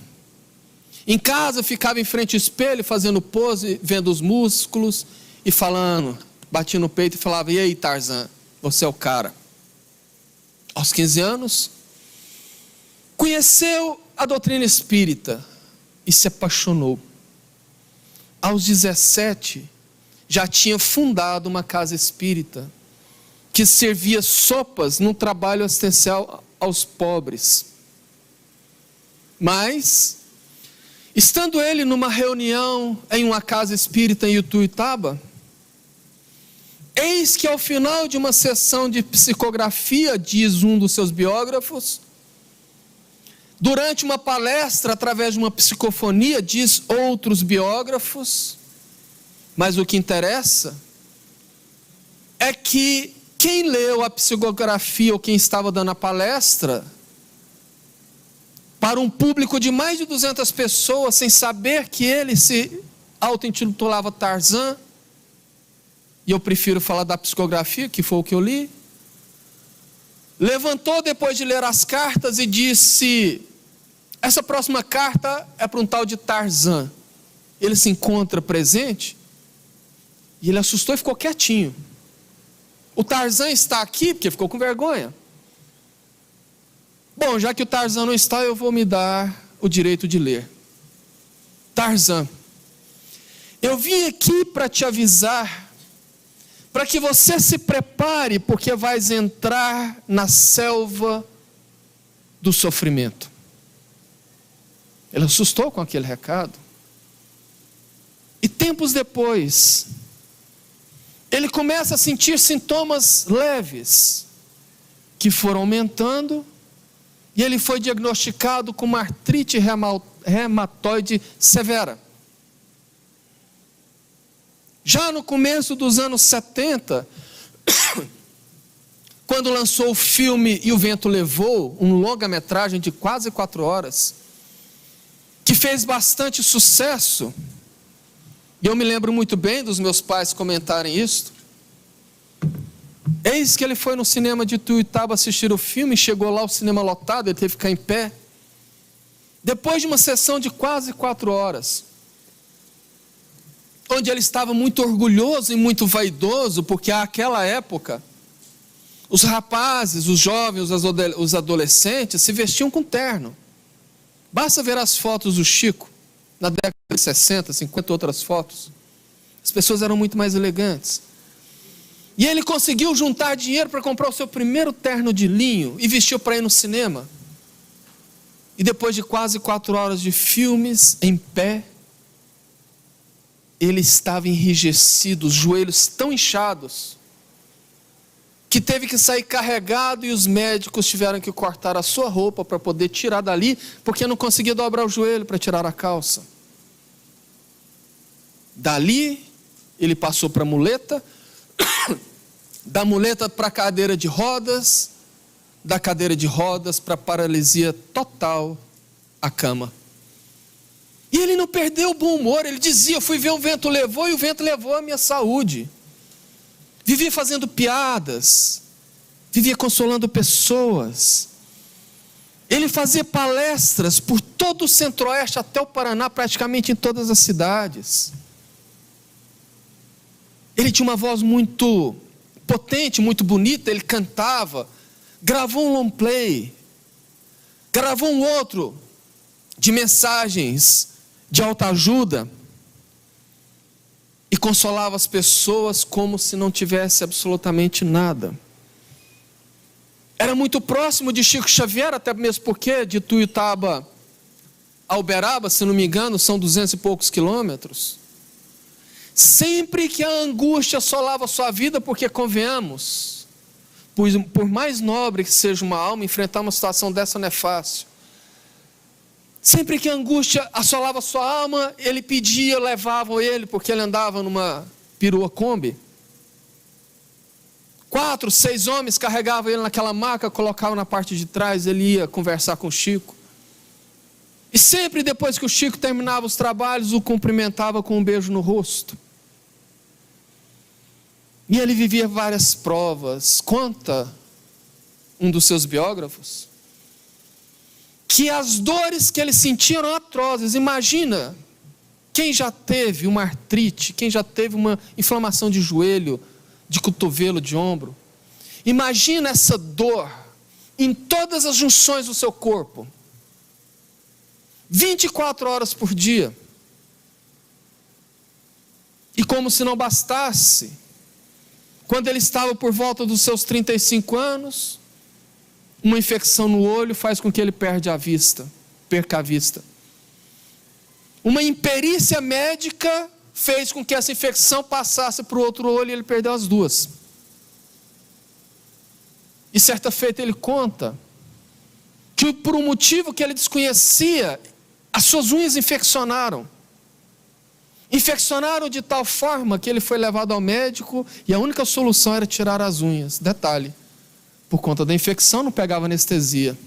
Em casa ficava em frente ao espelho, fazendo pose, vendo os músculos e falando, batia no peito e falava: e aí, Tarzan, você é o cara. Aos 15 anos, conheceu a doutrina espírita e se apaixonou. Aos 17, já tinha fundado uma casa espírita, que servia sopas num trabalho assistencial aos pobres. Mas, estando ele numa reunião em uma casa espírita em Ituiutaba, eis que ao final de uma sessão de psicografia, diz um dos seus biógrafos, durante uma palestra, através de uma psicofonia, diz outros biógrafos, mas o que interessa é que quem leu a psicografia ou quem estava dando a palestra, para um público de mais de 200 pessoas, sem saber que ele se auto-intitulava Tarzan, e eu prefiro falar da psicografia, que foi o que eu li, levantou depois de ler as cartas e disse: essa próxima carta é para um tal de Tarzan. Ele se encontra presente, e ele assustou e ficou quietinho. O Tarzan está aqui, porque ficou com vergonha. Bom, já que o Tarzan não está, eu vou me dar o direito de ler. Tarzan, eu vim aqui para te avisar, para que você se prepare, porque vais entrar na selva do sofrimento. Ele assustou com aquele recado. E tempos depois, ele começa a sentir sintomas leves, que foram aumentando, e ele foi diagnosticado com uma artrite reumatoide severa. Já no começo dos anos 70, quando lançou o filme E o Vento Levou, um longa-metragem de quase 4 horas, que fez bastante sucesso, e eu me lembro muito bem dos meus pais comentarem isso. Eis que ele foi no cinema de Ituiutaba assistir o filme, chegou lá, o cinema lotado, ele teve que ficar em pé. Depois de uma sessão de quase 4 horas, onde ele estava muito orgulhoso e muito vaidoso, porque naquela época, os rapazes, os jovens, os adolescentes se vestiam com terno. Basta ver as fotos do Chico, na década de 60, 50 outras fotos. As pessoas eram muito mais elegantes. E ele conseguiu juntar dinheiro para comprar o seu primeiro terno de linho e vestiu para ir no cinema. E depois de quase 4 horas de filmes, em pé, ele estava enrijecido, os joelhos tão inchados, que teve que sair carregado e os médicos tiveram que cortar a sua roupa para poder tirar dali, porque não conseguia dobrar o joelho para tirar a calça. Dali, ele passou para a muleta, da muleta para a cadeira de rodas, da cadeira de rodas para a paralisia total, a cama. E ele não perdeu o bom humor, ele dizia: eu fui ver o vento levou e o vento levou a minha saúde. Vivia fazendo piadas, vivia consolando pessoas. Ele fazia palestras por todo o Centro-Oeste até o Paraná, praticamente em todas as cidades. Ele tinha uma voz muito potente, muito bonita, ele cantava, gravou um long play, gravou um outro de mensagens de autoajuda e consolava as pessoas como se não tivesse absolutamente nada. Era muito próximo de Chico Xavier, até mesmo porque de Ituiutaba a Uberaba, se não me engano, são 200 e poucos quilômetros. Sempre que a angústia assolava a sua vida, porque convenhamos, por mais nobre que seja uma alma, enfrentar uma situação dessa não é fácil. Sempre que a angústia assolava a sua alma, ele pedia, levavam ele, porque ele andava numa perua Kombi, 4, 6 homens carregavam ele naquela maca, colocavam na parte de trás, ele ia conversar com o Chico. E sempre depois que o Chico terminava os trabalhos, o cumprimentava com um beijo no rosto. E ele vivia várias provas. Conta um dos seus biógrafos que as dores que ele sentia eram atrozes. Imagina, quem já teve uma artrite, quem já teve uma inflamação de joelho, de cotovelo, de ombro. Imagina essa dor em todas as junções do seu corpo. 24 horas por dia. E como se não bastasse, quando ele estava por volta dos seus 35 anos, uma infecção no olho faz com que ele perca a vista. Uma imperícia médica fez com que essa infecção passasse para o outro olho e ele perdeu as duas. E certa feita ele conta que por um motivo que ele desconhecia, as suas unhas infeccionaram. Infeccionaram de tal forma que ele foi levado ao médico e a única solução era tirar as unhas. Detalhe, por conta da infecção não pegava anestesia.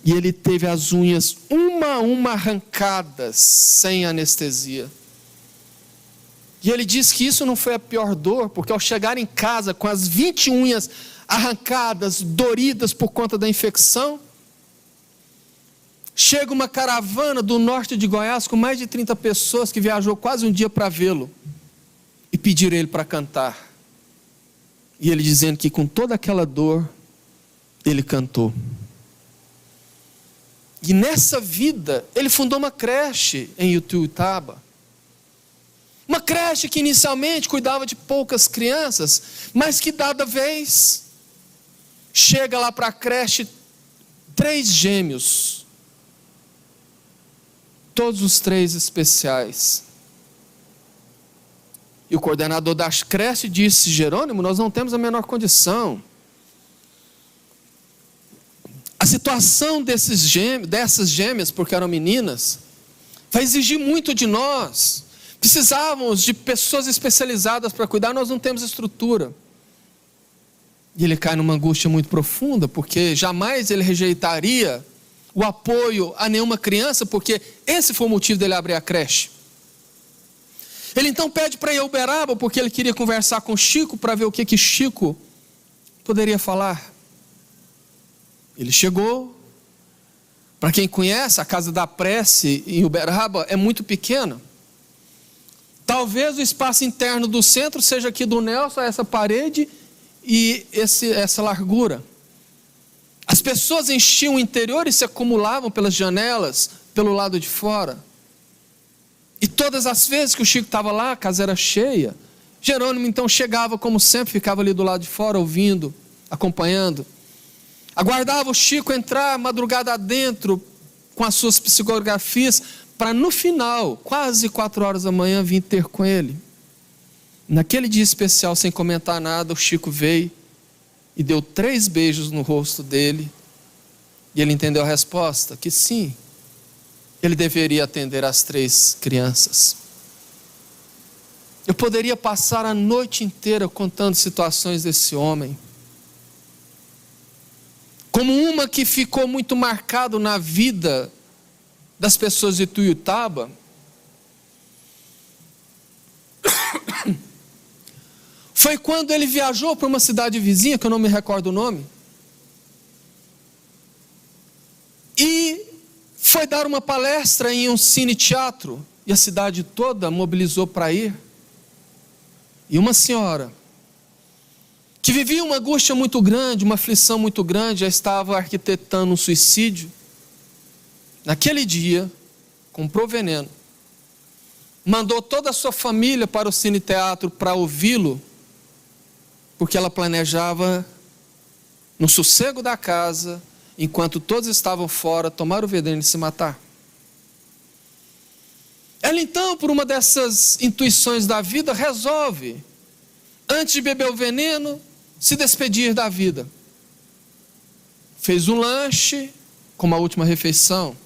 E ele teve as unhas uma a uma arrancadas sem anestesia. E ele diz que isso não foi a pior dor, porque ao chegar em casa com as 20 unhas arrancadas, doridas por conta da infecção, chega uma caravana do norte de Goiás com mais de 30 pessoas que viajou quase um dia para vê-lo e pediram ele para cantar. E ele dizendo que com toda aquela dor, ele cantou. E nessa vida, ele fundou uma creche em Ituiutaba. Uma creche que inicialmente cuidava de poucas crianças, mas que dada vez, chega lá para a creche 3 gêmeos. Todos os 3 especiais. E o coordenador da creche disse: Jerônimo, nós não temos a menor condição. A situação dessas gêmeas, porque eram meninas, vai exigir muito de nós. Precisávamos de pessoas especializadas para cuidar, nós não temos estrutura. E ele cai numa angústia muito profunda, porque jamais ele rejeitaria o apoio a nenhuma criança, porque esse foi o motivo dele abrir a creche. Ele então pede para ir a Uberaba, porque ele queria conversar com Chico, para ver o que Chico poderia falar. Ele chegou. Para quem conhece, a Casa da Prece em Uberaba é muito pequena. Talvez o espaço interno do centro seja aqui do Nelson, essa parede e essa largura. As pessoas enchiam o interior e se acumulavam pelas janelas, pelo lado de fora. E todas as vezes que o Chico estava lá, a casa era cheia. Jerônimo então chegava como sempre, ficava ali do lado de fora, ouvindo, acompanhando. Aguardava o Chico entrar madrugada adentro, com as suas psicografias, para no final, quase 4 horas da manhã, vir ter com ele. Naquele dia especial, sem comentar nada, o Chico veio e deu 3 beijos no rosto dele. E ele entendeu a resposta, que sim, ele deveria atender as 3 crianças. Eu poderia passar a noite inteira contando situações desse homem. Como uma que ficou muito marcado na vida das pessoas de Ituiutaba, foi quando ele viajou para uma cidade vizinha, que eu não me recordo o nome, e foi dar uma palestra em um cine-teatro, e a cidade toda mobilizou para ir. E uma senhora, que vivia uma angústia muito grande, uma aflição muito grande, já estava arquitetando um suicídio, naquele dia, comprou veneno, mandou toda a sua família para o cine-teatro para ouvi-lo, porque ela planejava, no sossego da casa, enquanto todos estavam fora, tomar o veneno e se matar. Ela então, por uma dessas intuições da vida, resolve, antes de beber o veneno, se despedir da vida. Fez um lanche, como a última refeição.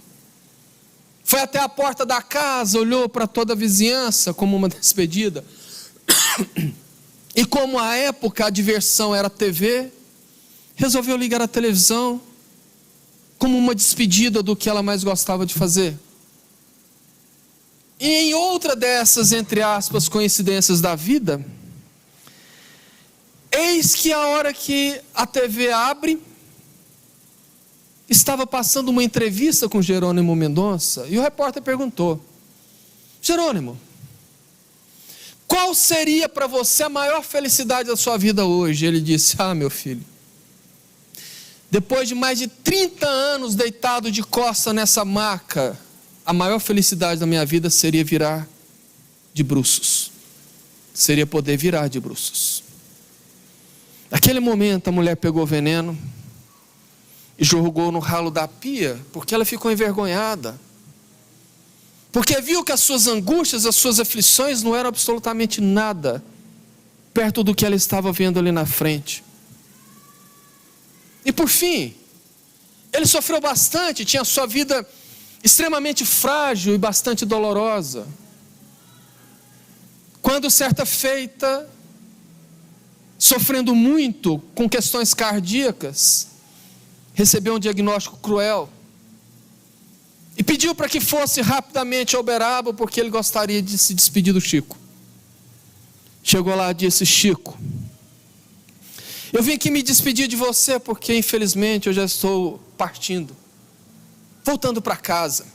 Foi até a porta da casa, olhou para toda a vizinhança, como uma despedida. E como à época a diversão era a TV, resolveu ligar a televisão como uma despedida do que ela mais gostava de fazer. E em outra dessas, entre aspas, coincidências da vida, eis que a hora que a TV abre, estava passando uma entrevista com Jerônimo Mendonça, e o repórter perguntou: Jerônimo, qual seria para você a maior felicidade da sua vida hoje? Ele disse: meu filho, depois de mais de 30 anos deitado de costa nessa maca, a maior felicidade da minha vida seria virar de bruços. Seria poder virar de bruços. Naquele momento a mulher pegou o veneno e jogou no ralo da pia, porque ela ficou envergonhada. Porque viu que as suas angústias, as suas aflições não eram absolutamente nada perto do que ela estava vendo ali na frente. E por fim, ele sofreu bastante, tinha sua vida extremamente frágil e bastante dolorosa. Quando certa feita, sofrendo muito com questões cardíacas, recebeu um diagnóstico cruel e pediu para que fosse rapidamente ao Uberaba, porque ele gostaria de se despedir do Chico. Chegou lá e disse: Chico, eu vim aqui me despedir de você, porque infelizmente eu já estou partindo, voltando para casa.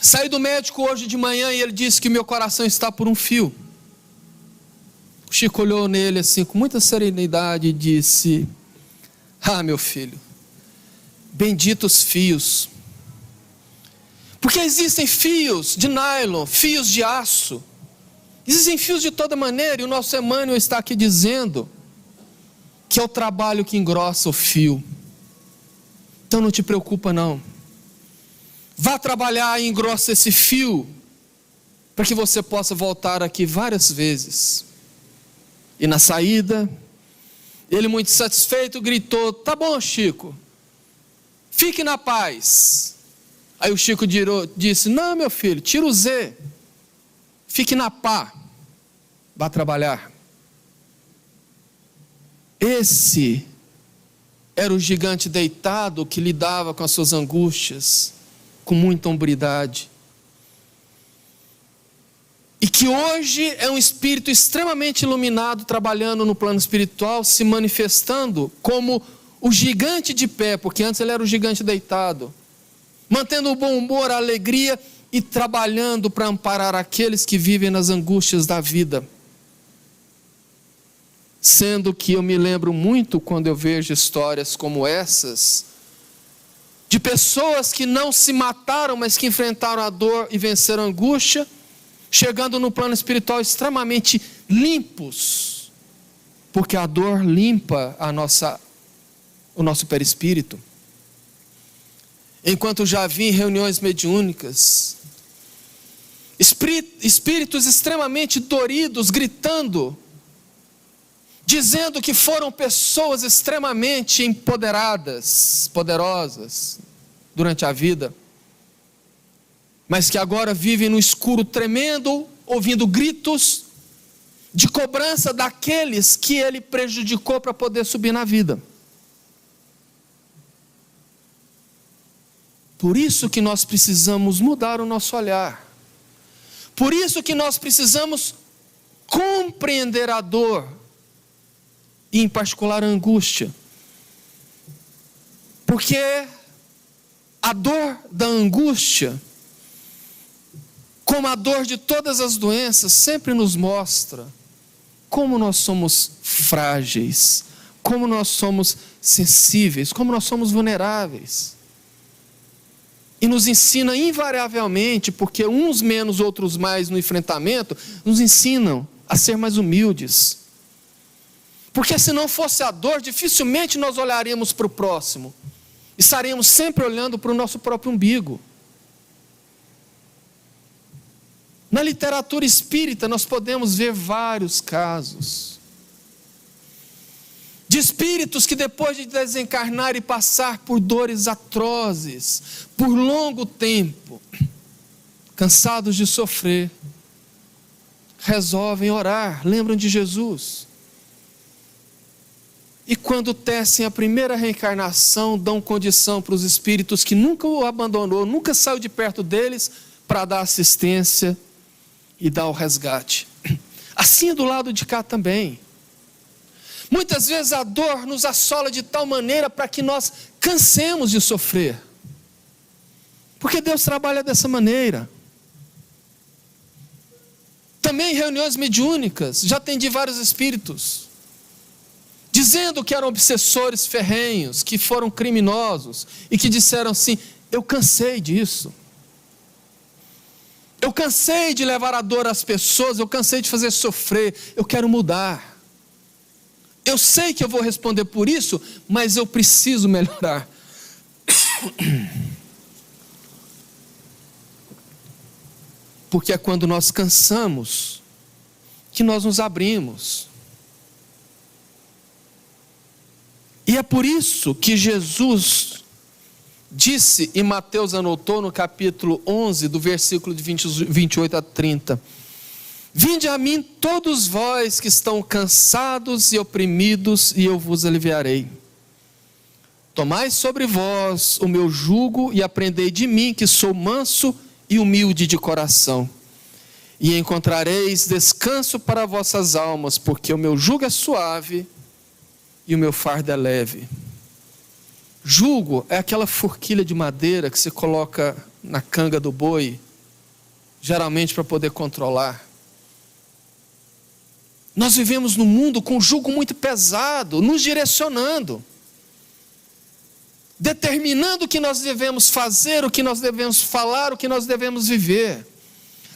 Saí do médico hoje de manhã e ele disse que meu coração está por um fio. O Chico olhou nele assim com muita serenidade e disse: meu filho, benditos fios, porque existem fios de nylon, fios de aço, existem fios de toda maneira, e o nosso Emmanuel está aqui dizendo que é o trabalho que engrossa o fio. Então não te preocupa não, vá trabalhar e engrossa esse fio, para que você possa voltar aqui várias vezes. E na saída, ele muito satisfeito gritou: tá bom, Chico, fique na paz. Aí o Chico disse: não, meu filho, tira o Z, fique na pá, vá trabalhar. Esse era o gigante deitado que lidava com as suas angústias com muita hombridade, e que hoje é um espírito extremamente iluminado, trabalhando no plano espiritual, se manifestando como o gigante de pé, porque antes ele era o gigante deitado, mantendo o bom humor, a alegria e trabalhando para amparar aqueles que vivem nas angústias da vida. Sendo que eu me lembro muito, quando eu vejo histórias como essas, de pessoas que não se mataram, mas que enfrentaram a dor e venceram a angústia, chegando no plano espiritual extremamente limpos, porque a dor limpa o nosso perispírito. Enquanto já vi em reuniões mediúnicas, espíritos extremamente doridos, gritando, dizendo que foram pessoas extremamente empoderadas, poderosas, durante a vida, mas que agora vivem no escuro tremendo, ouvindo gritos de cobrança daqueles que ele prejudicou para poder subir na vida. Por isso que nós precisamos mudar o nosso olhar. Por isso que nós precisamos compreender a dor, e em particular a angústia. Porque a dor da angústia, como a dor de todas as doenças, sempre nos mostra como nós somos frágeis, como nós somos sensíveis, como nós somos vulneráveis. E nos ensina invariavelmente, porque uns menos, outros mais no enfrentamento, nos ensinam a ser mais humildes. Porque se não fosse a dor, dificilmente nós olharíamos para o próximo. Estaremos sempre olhando para o nosso próprio umbigo. Na literatura espírita nós podemos ver vários casos de espíritos que depois de desencarnar e passar por dores atrozes, por longo tempo, cansados de sofrer, resolvem orar, lembram de Jesus. E quando tecem a primeira reencarnação, dão condição para os espíritos que nunca o abandonou, nunca saiu de perto deles, para dar assistência e dar o resgate. Assim é do lado de cá também. Muitas vezes a dor nos assola de tal maneira para que nós cansemos de sofrer. Porque Deus trabalha dessa maneira. Também em reuniões mediúnicas, já atendi vários espíritos, dizendo que eram obsessores ferrenhos, que foram criminosos, e que disseram assim: eu cansei disso. Eu cansei de levar a dor às pessoas, eu cansei de fazer sofrer, eu quero mudar. Eu sei que eu vou responder por isso, mas eu preciso melhorar. Porque é quando nós cansamos que nós nos abrimos. E é por isso que Jesus disse, e Mateus anotou no capítulo 11, do versículo de 28 a 30, vinde a mim todos vós que estão cansados e oprimidos, e eu vos aliviarei. Tomai sobre vós o meu jugo e aprendei de mim, que sou manso e humilde de coração, e encontrareis descanso para vossas almas, porque o meu jugo é suave e o meu fardo é leve. Jugo é aquela forquilha de madeira que se coloca na canga do boi, geralmente para poder controlar. Nós vivemos num mundo com jugo muito pesado, nos direcionando, determinando o que nós devemos fazer, o que nós devemos falar, o que nós devemos viver.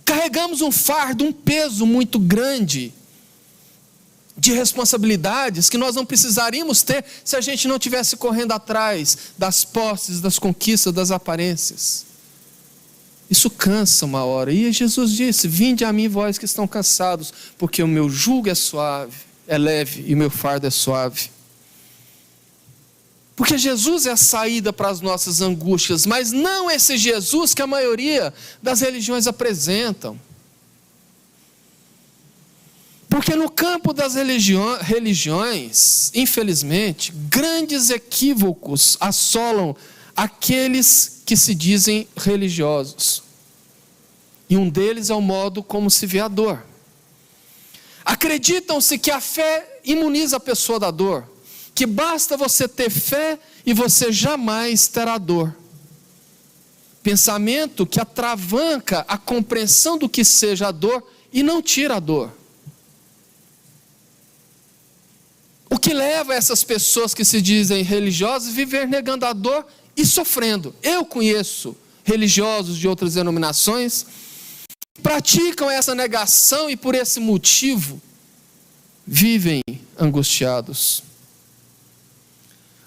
Carregamos um fardo, um peso muito grande de responsabilidades que nós não precisaríamos ter se a gente não estivesse correndo atrás das posses, das conquistas, das aparências. Isso cansa uma hora. E Jesus disse: vinde a mim vós que estão cansados, porque o meu jugo é suave, é leve, e o meu fardo é suave. Porque Jesus é a saída para as nossas angústias, mas não esse Jesus que a maioria das religiões apresentam. Porque no campo das religiões, infelizmente, grandes equívocos assolam aqueles que se dizem religiosos. E um deles é o modo como se vê a dor. Acreditam-se que a fé imuniza a pessoa da dor, que basta você ter fé e você jamais terá dor. Pensamento que atravanca a compreensão do que seja a dor e não tira a dor. O que leva essas pessoas que se dizem religiosas a viver negando a dor e sofrendo. Eu conheço religiosos de outras denominações que praticam essa negação e por esse motivo vivem angustiados.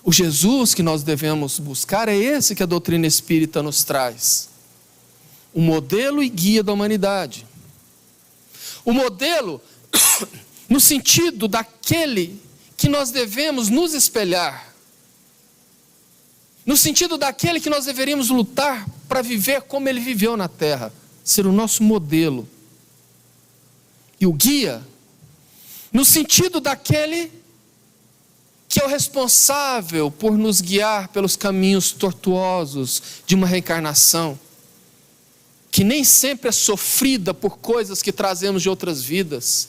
O Jesus que nós devemos buscar é esse que a doutrina espírita nos traz. O modelo e guia da humanidade. O modelo no sentido daquele que nós devemos nos espelhar. No sentido daquele que nós deveríamos lutar para viver como ele viveu na terra. Ser o nosso modelo. E o guia, no sentido daquele que é o responsável por nos guiar pelos caminhos tortuosos de uma reencarnação, que nem sempre é sofrida por coisas que trazemos de outras vidas.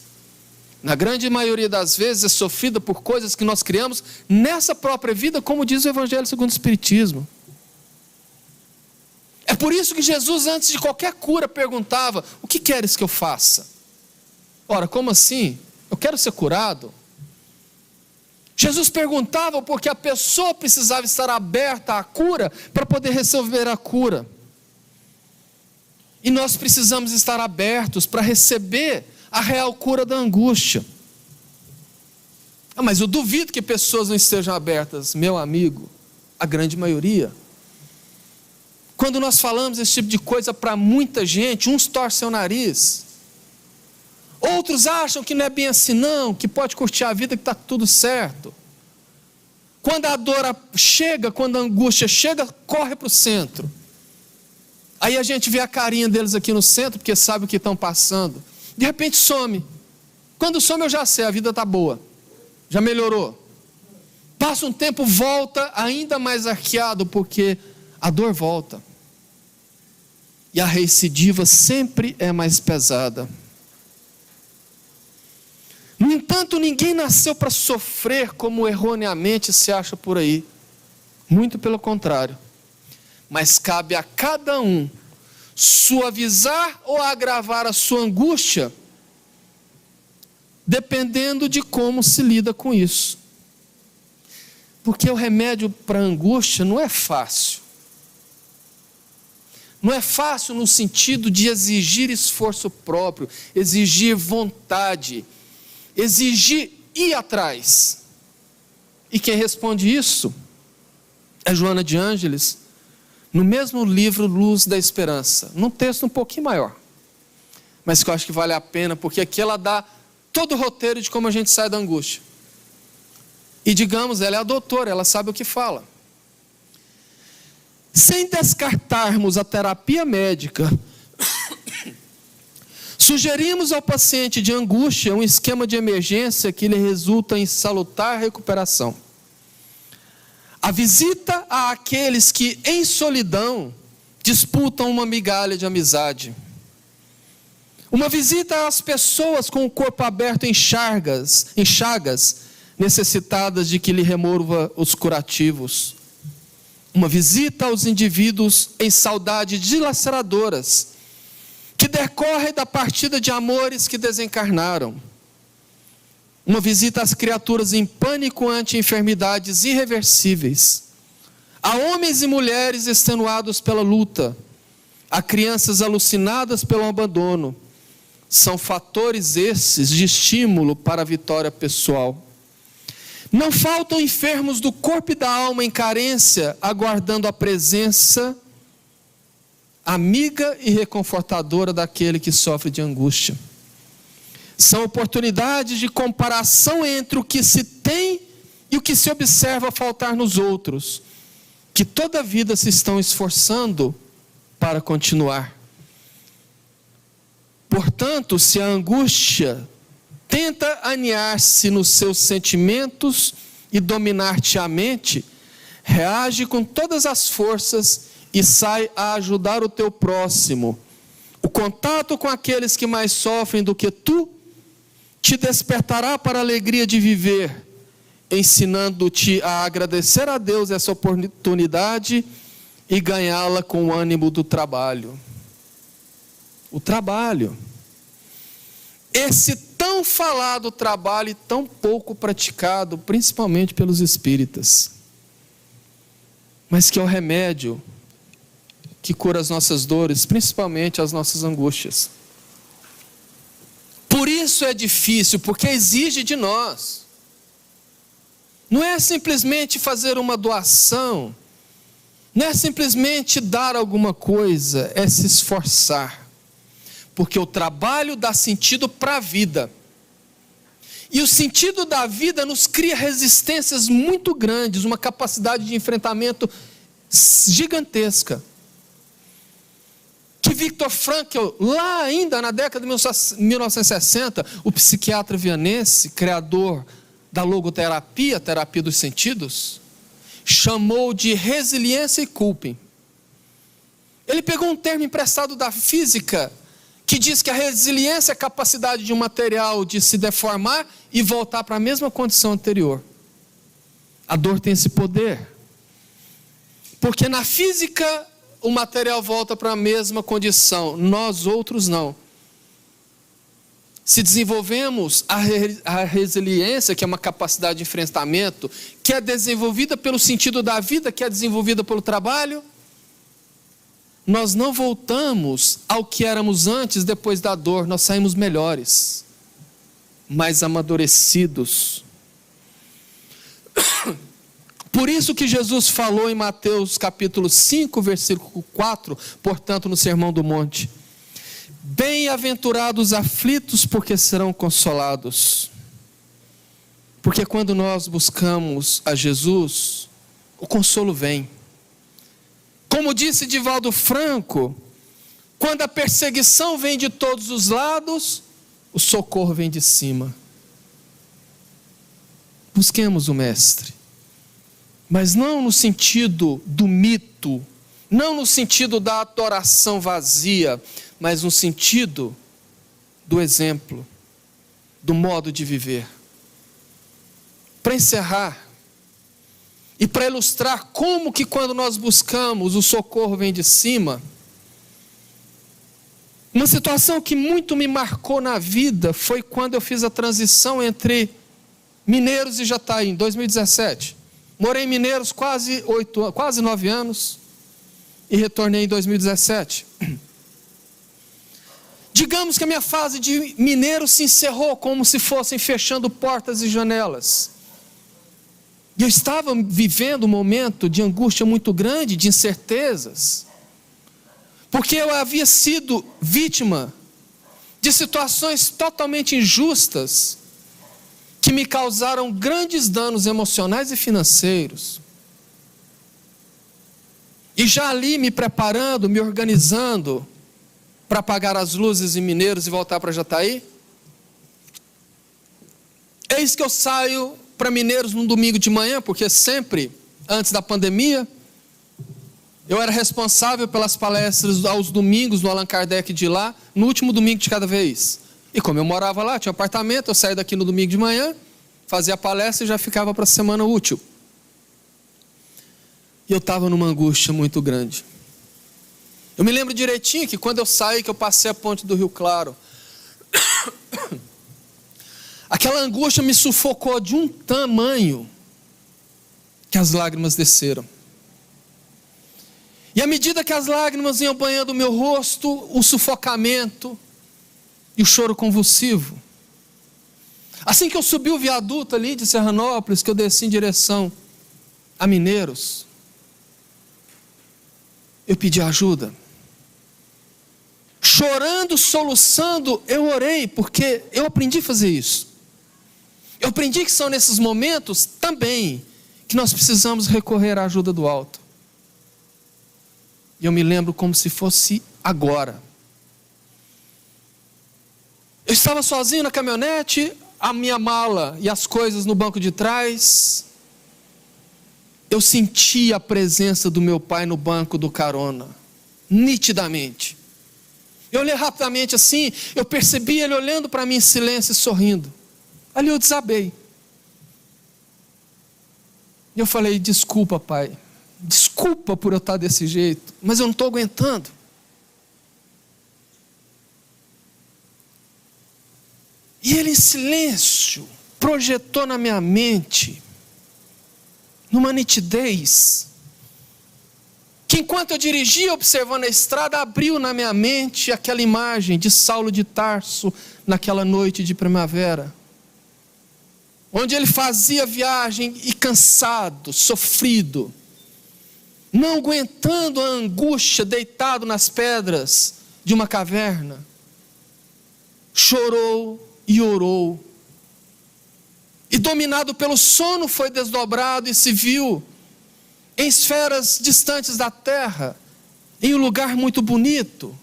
Na grande maioria das vezes é sofrida por coisas que nós criamos nessa própria vida, como diz o Evangelho segundo o Espiritismo. É por isso que Jesus, antes de qualquer cura, perguntava: o que queres que eu faça? Ora, como assim? Eu quero ser curado? Jesus perguntava porque a pessoa precisava estar aberta à cura para poder receber a cura. E nós precisamos estar abertos para receber a real cura da angústia. Mas eu duvido que pessoas não estejam abertas, meu amigo, a grande maioria. Quando nós falamos esse tipo de coisa para muita gente, uns torcem o nariz, outros acham que não é bem assim não, que pode curtir a vida, que está tudo certo. Quando a dor chega, quando a angústia chega, corre para o centro. Aí a gente vê a carinha deles aqui no centro, porque sabe o que estão passando. De repente some. Quando some eu já sei, a vida está boa, já melhorou. Passa um tempo, volta ainda mais arqueado, porque a dor volta. E a recidiva sempre é mais pesada. No entanto, ninguém nasceu para sofrer como erroneamente se acha por aí. Muito pelo contrário. Mas cabe a cada um suavizar ou agravar a sua angústia, dependendo de como se lida com isso. Porque o remédio para a angústia não é fácil. Não é fácil no sentido de exigir esforço próprio, exigir vontade, exigir ir atrás. E quem responde isso é Joana de Ângeles, no mesmo livro Luz da Esperança, num texto um pouquinho maior, mas que eu acho que vale a pena, porque aqui ela dá todo o roteiro de como a gente sai da angústia. E digamos, ela é a doutora, ela sabe o que fala. Sem descartarmos a terapia médica, sugerimos ao paciente de angústia um esquema de emergência que lhe resulta em salutar recuperação. A visita àqueles que, em solidão, disputam uma migalha de amizade. Uma visita às pessoas com o corpo aberto em chagas, necessitadas de que lhe remova os curativos. Uma visita aos indivíduos em saudades dilaceradoras, que decorre da partida de amores que desencarnaram. Uma visita às criaturas em pânico ante enfermidades irreversíveis. A homens e mulheres extenuados pela luta. A crianças alucinadas pelo abandono. São fatores esses de estímulo para a vitória pessoal. Não faltam enfermos do corpo e da alma em carência, aguardando a presença amiga e reconfortadora daquele que sofre de angústia. São oportunidades de comparação entre o que se tem e o que se observa faltar nos outros, que toda a vida se estão esforçando para continuar. Portanto, se a angústia tenta aninhar-se nos seus sentimentos e dominar-te a mente, reage com todas as forças e sai a ajudar o teu próximo. O contato com aqueles que mais sofrem do que tu te despertará para a alegria de viver, ensinando-te a agradecer a Deus essa oportunidade e ganhá-la com o ânimo do trabalho. O trabalho. Esse tão falado trabalho e tão pouco praticado, principalmente pelos espíritas, mas que é o remédio que cura as nossas dores, principalmente as nossas angústias. Por isso é difícil, porque exige de nós. Não é simplesmente fazer uma doação, não é simplesmente dar alguma coisa, é se esforçar. Porque o trabalho dá sentido para a vida. E o sentido da vida nos cria resistências muito grandes, uma capacidade de enfrentamento gigantesca. Que Viktor Frankl, lá ainda na década de 1960, o psiquiatra vienense, criador da logoterapia, terapia dos sentidos, chamou de resiliência e coping. Ele pegou um termo emprestado da física, que diz que a resiliência é a capacidade de um material de se deformar e voltar para a mesma condição anterior. A dor tem esse poder. Porque na física o material volta para a mesma condição, nós outros não. Se desenvolvemos a resiliência, que é uma capacidade de enfrentamento, que é desenvolvida pelo sentido da vida, que é desenvolvida pelo trabalho, nós não voltamos ao que éramos antes, depois da dor, nós saímos melhores, mais amadurecidos. Por isso que Jesus falou em Mateus capítulo 5, versículo 4, portanto no Sermão do Monte: bem-aventurados aflitos, porque serão consolados. Porque quando nós buscamos a Jesus, o consolo vem. Como disse Divaldo Franco, quando a perseguição vem de todos os lados, o socorro vem de cima. Busquemos o Mestre, mas não no sentido do mito, não no sentido da adoração vazia, mas no sentido do exemplo, do modo de viver. Para encerrar, e para ilustrar como que quando nós buscamos o socorro vem de cima, uma situação que muito me marcou na vida foi quando eu fiz a transição entre Mineiros e Jataí, em 2017. Morei em Mineiros quase 9 anos e retornei em 2017. Digamos que a minha fase de Mineiros se encerrou como se fossem fechando portas e janelas. E eu estava vivendo um momento de angústia muito grande, de incertezas, porque eu havia sido vítima de situações totalmente injustas, que me causaram grandes danos emocionais e financeiros. E já ali me preparando, me organizando, para apagar as luzes em Mineiros e voltar para Jataí, eis que eu saio para Mineiros num domingo de manhã, porque sempre, antes da pandemia, eu era responsável pelas palestras aos domingos no Allan Kardec de lá, no último domingo de cada vez. E como eu morava lá, tinha um apartamento, eu saía daqui no domingo de manhã, fazia a palestra e já ficava para a semana útil. E eu estava numa angústia muito grande. Eu me lembro direitinho que quando eu saí, que eu passei a ponte do Rio Claro, aquela angústia me sufocou de um tamanho que as lágrimas desceram. E à medida que as lágrimas iam banhando o meu rosto, o sufocamento e o choro convulsivo. Assim que eu subi o viaduto ali de Serranópolis, que eu desci em direção a Mineiros, eu pedi ajuda. Chorando, soluçando, eu orei, porque eu aprendi a fazer isso. Eu aprendi que são nesses momentos também que nós precisamos recorrer à ajuda do alto. E eu me lembro como se fosse agora. Eu estava sozinho na caminhonete, a minha mala e as coisas no banco de trás. Eu senti a presença do meu pai no banco do carona, nitidamente. Eu olhei rapidamente assim, eu percebi ele olhando para mim em silêncio e sorrindo. Ali eu desabei. E eu falei: desculpa, pai. Desculpa por eu estar desse jeito, mas eu não estou aguentando. E ele em silêncio projetou na minha mente, numa nitidez, que enquanto eu dirigia observando a estrada, abriu na minha mente aquela imagem de Saulo de Tarso naquela noite de primavera, onde ele fazia viagem e cansado, sofrido, não aguentando a angústia, deitado nas pedras de uma caverna, chorou e orou, e dominado pelo sono foi desdobrado e se viu em esferas distantes da terra, em um lugar muito bonito,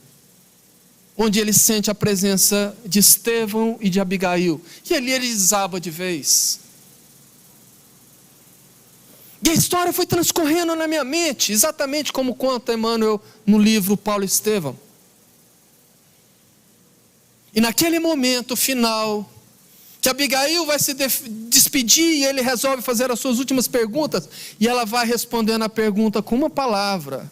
onde ele sente a presença de Estevão e de Abigail, e ali ele desaba de vez. E a história foi transcorrendo na minha mente, exatamente como conta Emmanuel no livro Paulo Estevão. E naquele momento final, que Abigail vai se despedir e ele resolve fazer as suas últimas perguntas, e ela vai respondendo a pergunta com uma palavra.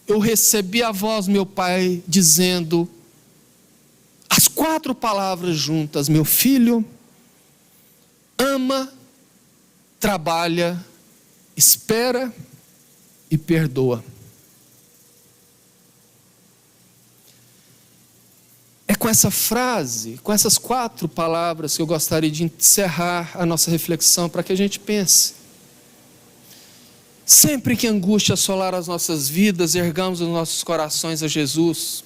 Eu recebi a voz do meu pai dizendo as 4 palavras juntas: meu filho, ama, trabalha, espera e perdoa. É com essa frase, com essas 4 palavras que eu gostaria de encerrar a nossa reflexão, para que a gente pense. Sempre que a angústia assolar as nossas vidas, ergamos os nossos corações a Jesus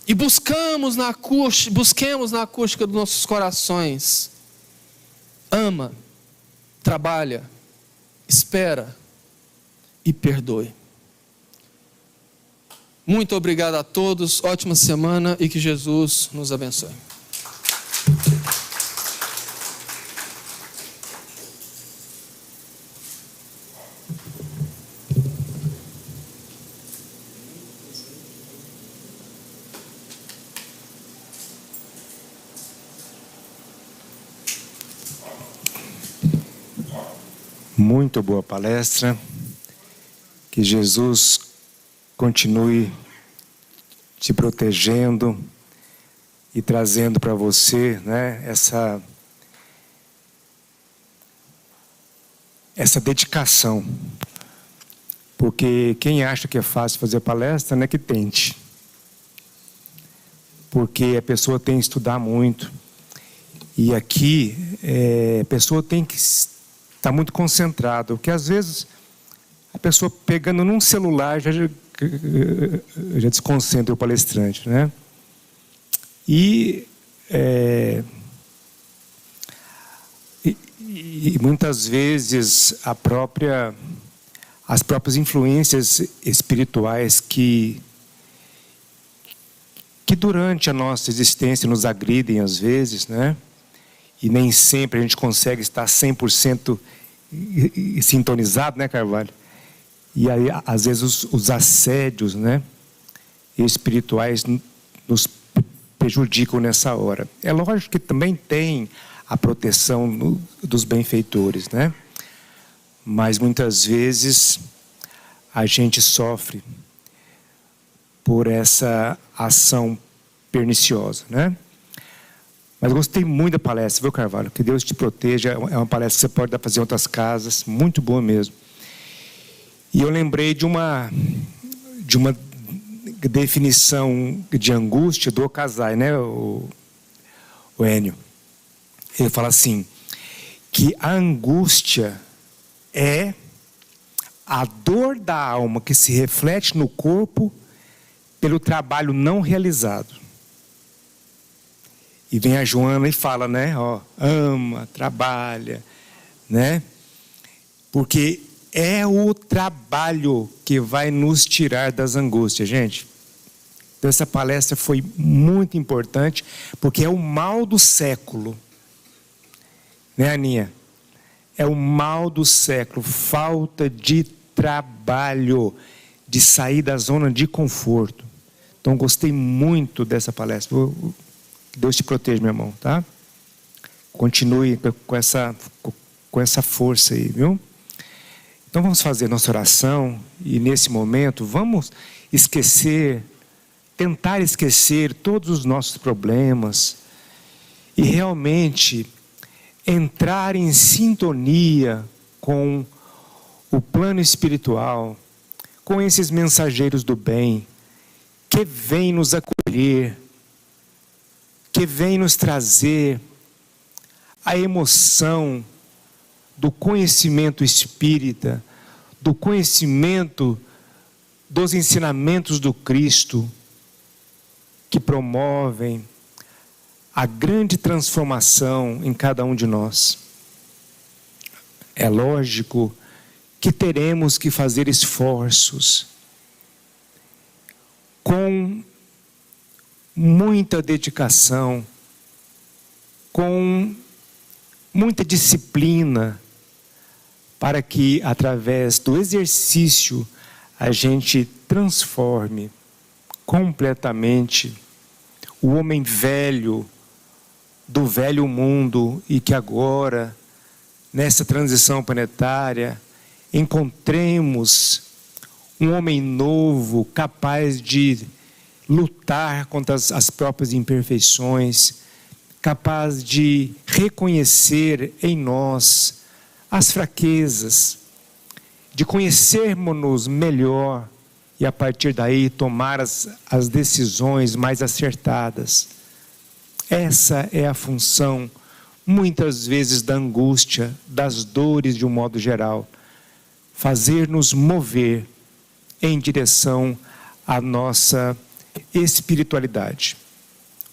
e busquemos na acústica dos nossos corações: ama, trabalha, espera e perdoe. Muito obrigado a todos, ótima semana e que Jesus nos abençoe. Muito boa palestra. Que Jesus continue te protegendo e trazendo para você, né, essa dedicação. Porque quem acha que é fácil fazer palestra, né, que tente. Porque a pessoa tem que estudar muito. E aqui, a pessoa tem que estar muito concentrada. Porque às vezes a pessoa pegando num celular já desconcentra o palestrante, né? E muitas vezes as próprias influências espirituais que durante a nossa existência nos agridem às vezes, né? E nem sempre a gente consegue estar 100% sintonizado, né, Carvalho? E aí, às vezes, os assédios, né, espirituais nos prejudicam nessa hora. É lógico que também tem a proteção dos benfeitores, né? Mas muitas vezes a gente sofre por essa ação perniciosa, né? Mas gostei muito da palestra, viu, Carvalho? Que Deus te proteja. É uma palestra que você pode dar para fazer em outras casas, muito boa mesmo. E eu lembrei de uma definição de angústia do Okazai, né, o Enio. Ele fala assim, que a angústia é a dor da alma que se reflete no corpo pelo trabalho não realizado. E vem a Joana e fala, né, ó, ama, trabalha, né? Porque é o trabalho que vai nos tirar das angústias, gente. Então, essa palestra foi muito importante, porque é o mal do século. Né, Aninha? É o mal do século, falta de trabalho, de sair da zona de conforto. Então, gostei muito dessa palestra. Que Deus te proteja, meu irmão, tá? Continue com essa força aí, viu? Então vamos fazer nossa oração e nesse momento vamos tentar esquecer todos os nossos problemas e realmente entrar em sintonia com o plano espiritual, com esses mensageiros do bem que vêm nos acolher, que vêm nos trazer a emoção do conhecimento espírita, do conhecimento dos ensinamentos do Cristo, que promovem a grande transformação em cada um de nós. É lógico que teremos que fazer esforços com muita dedicação, com muita disciplina, para que, através do exercício, a gente transforme completamente o homem velho, do velho mundo, e que agora, nessa transição planetária, encontremos um homem novo, capaz de lutar contra as próprias imperfeições, capaz de reconhecer em nós as fraquezas, de conhecermos-nos melhor e a partir daí tomar as decisões mais acertadas. Essa é a função, muitas vezes, da angústia, das dores de um modo geral. Fazer-nos mover em direção à nossa espiritualidade.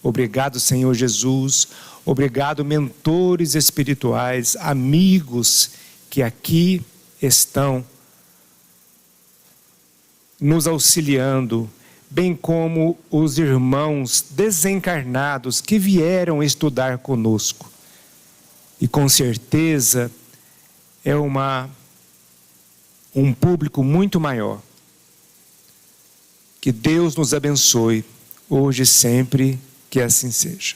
Obrigado, Senhor Jesus. Obrigado, mentores espirituais, amigos que aqui estão nos auxiliando, bem como os irmãos desencarnados que vieram estudar conosco. E com certeza é um público muito maior. Que Deus nos abençoe, hoje e sempre, que assim seja.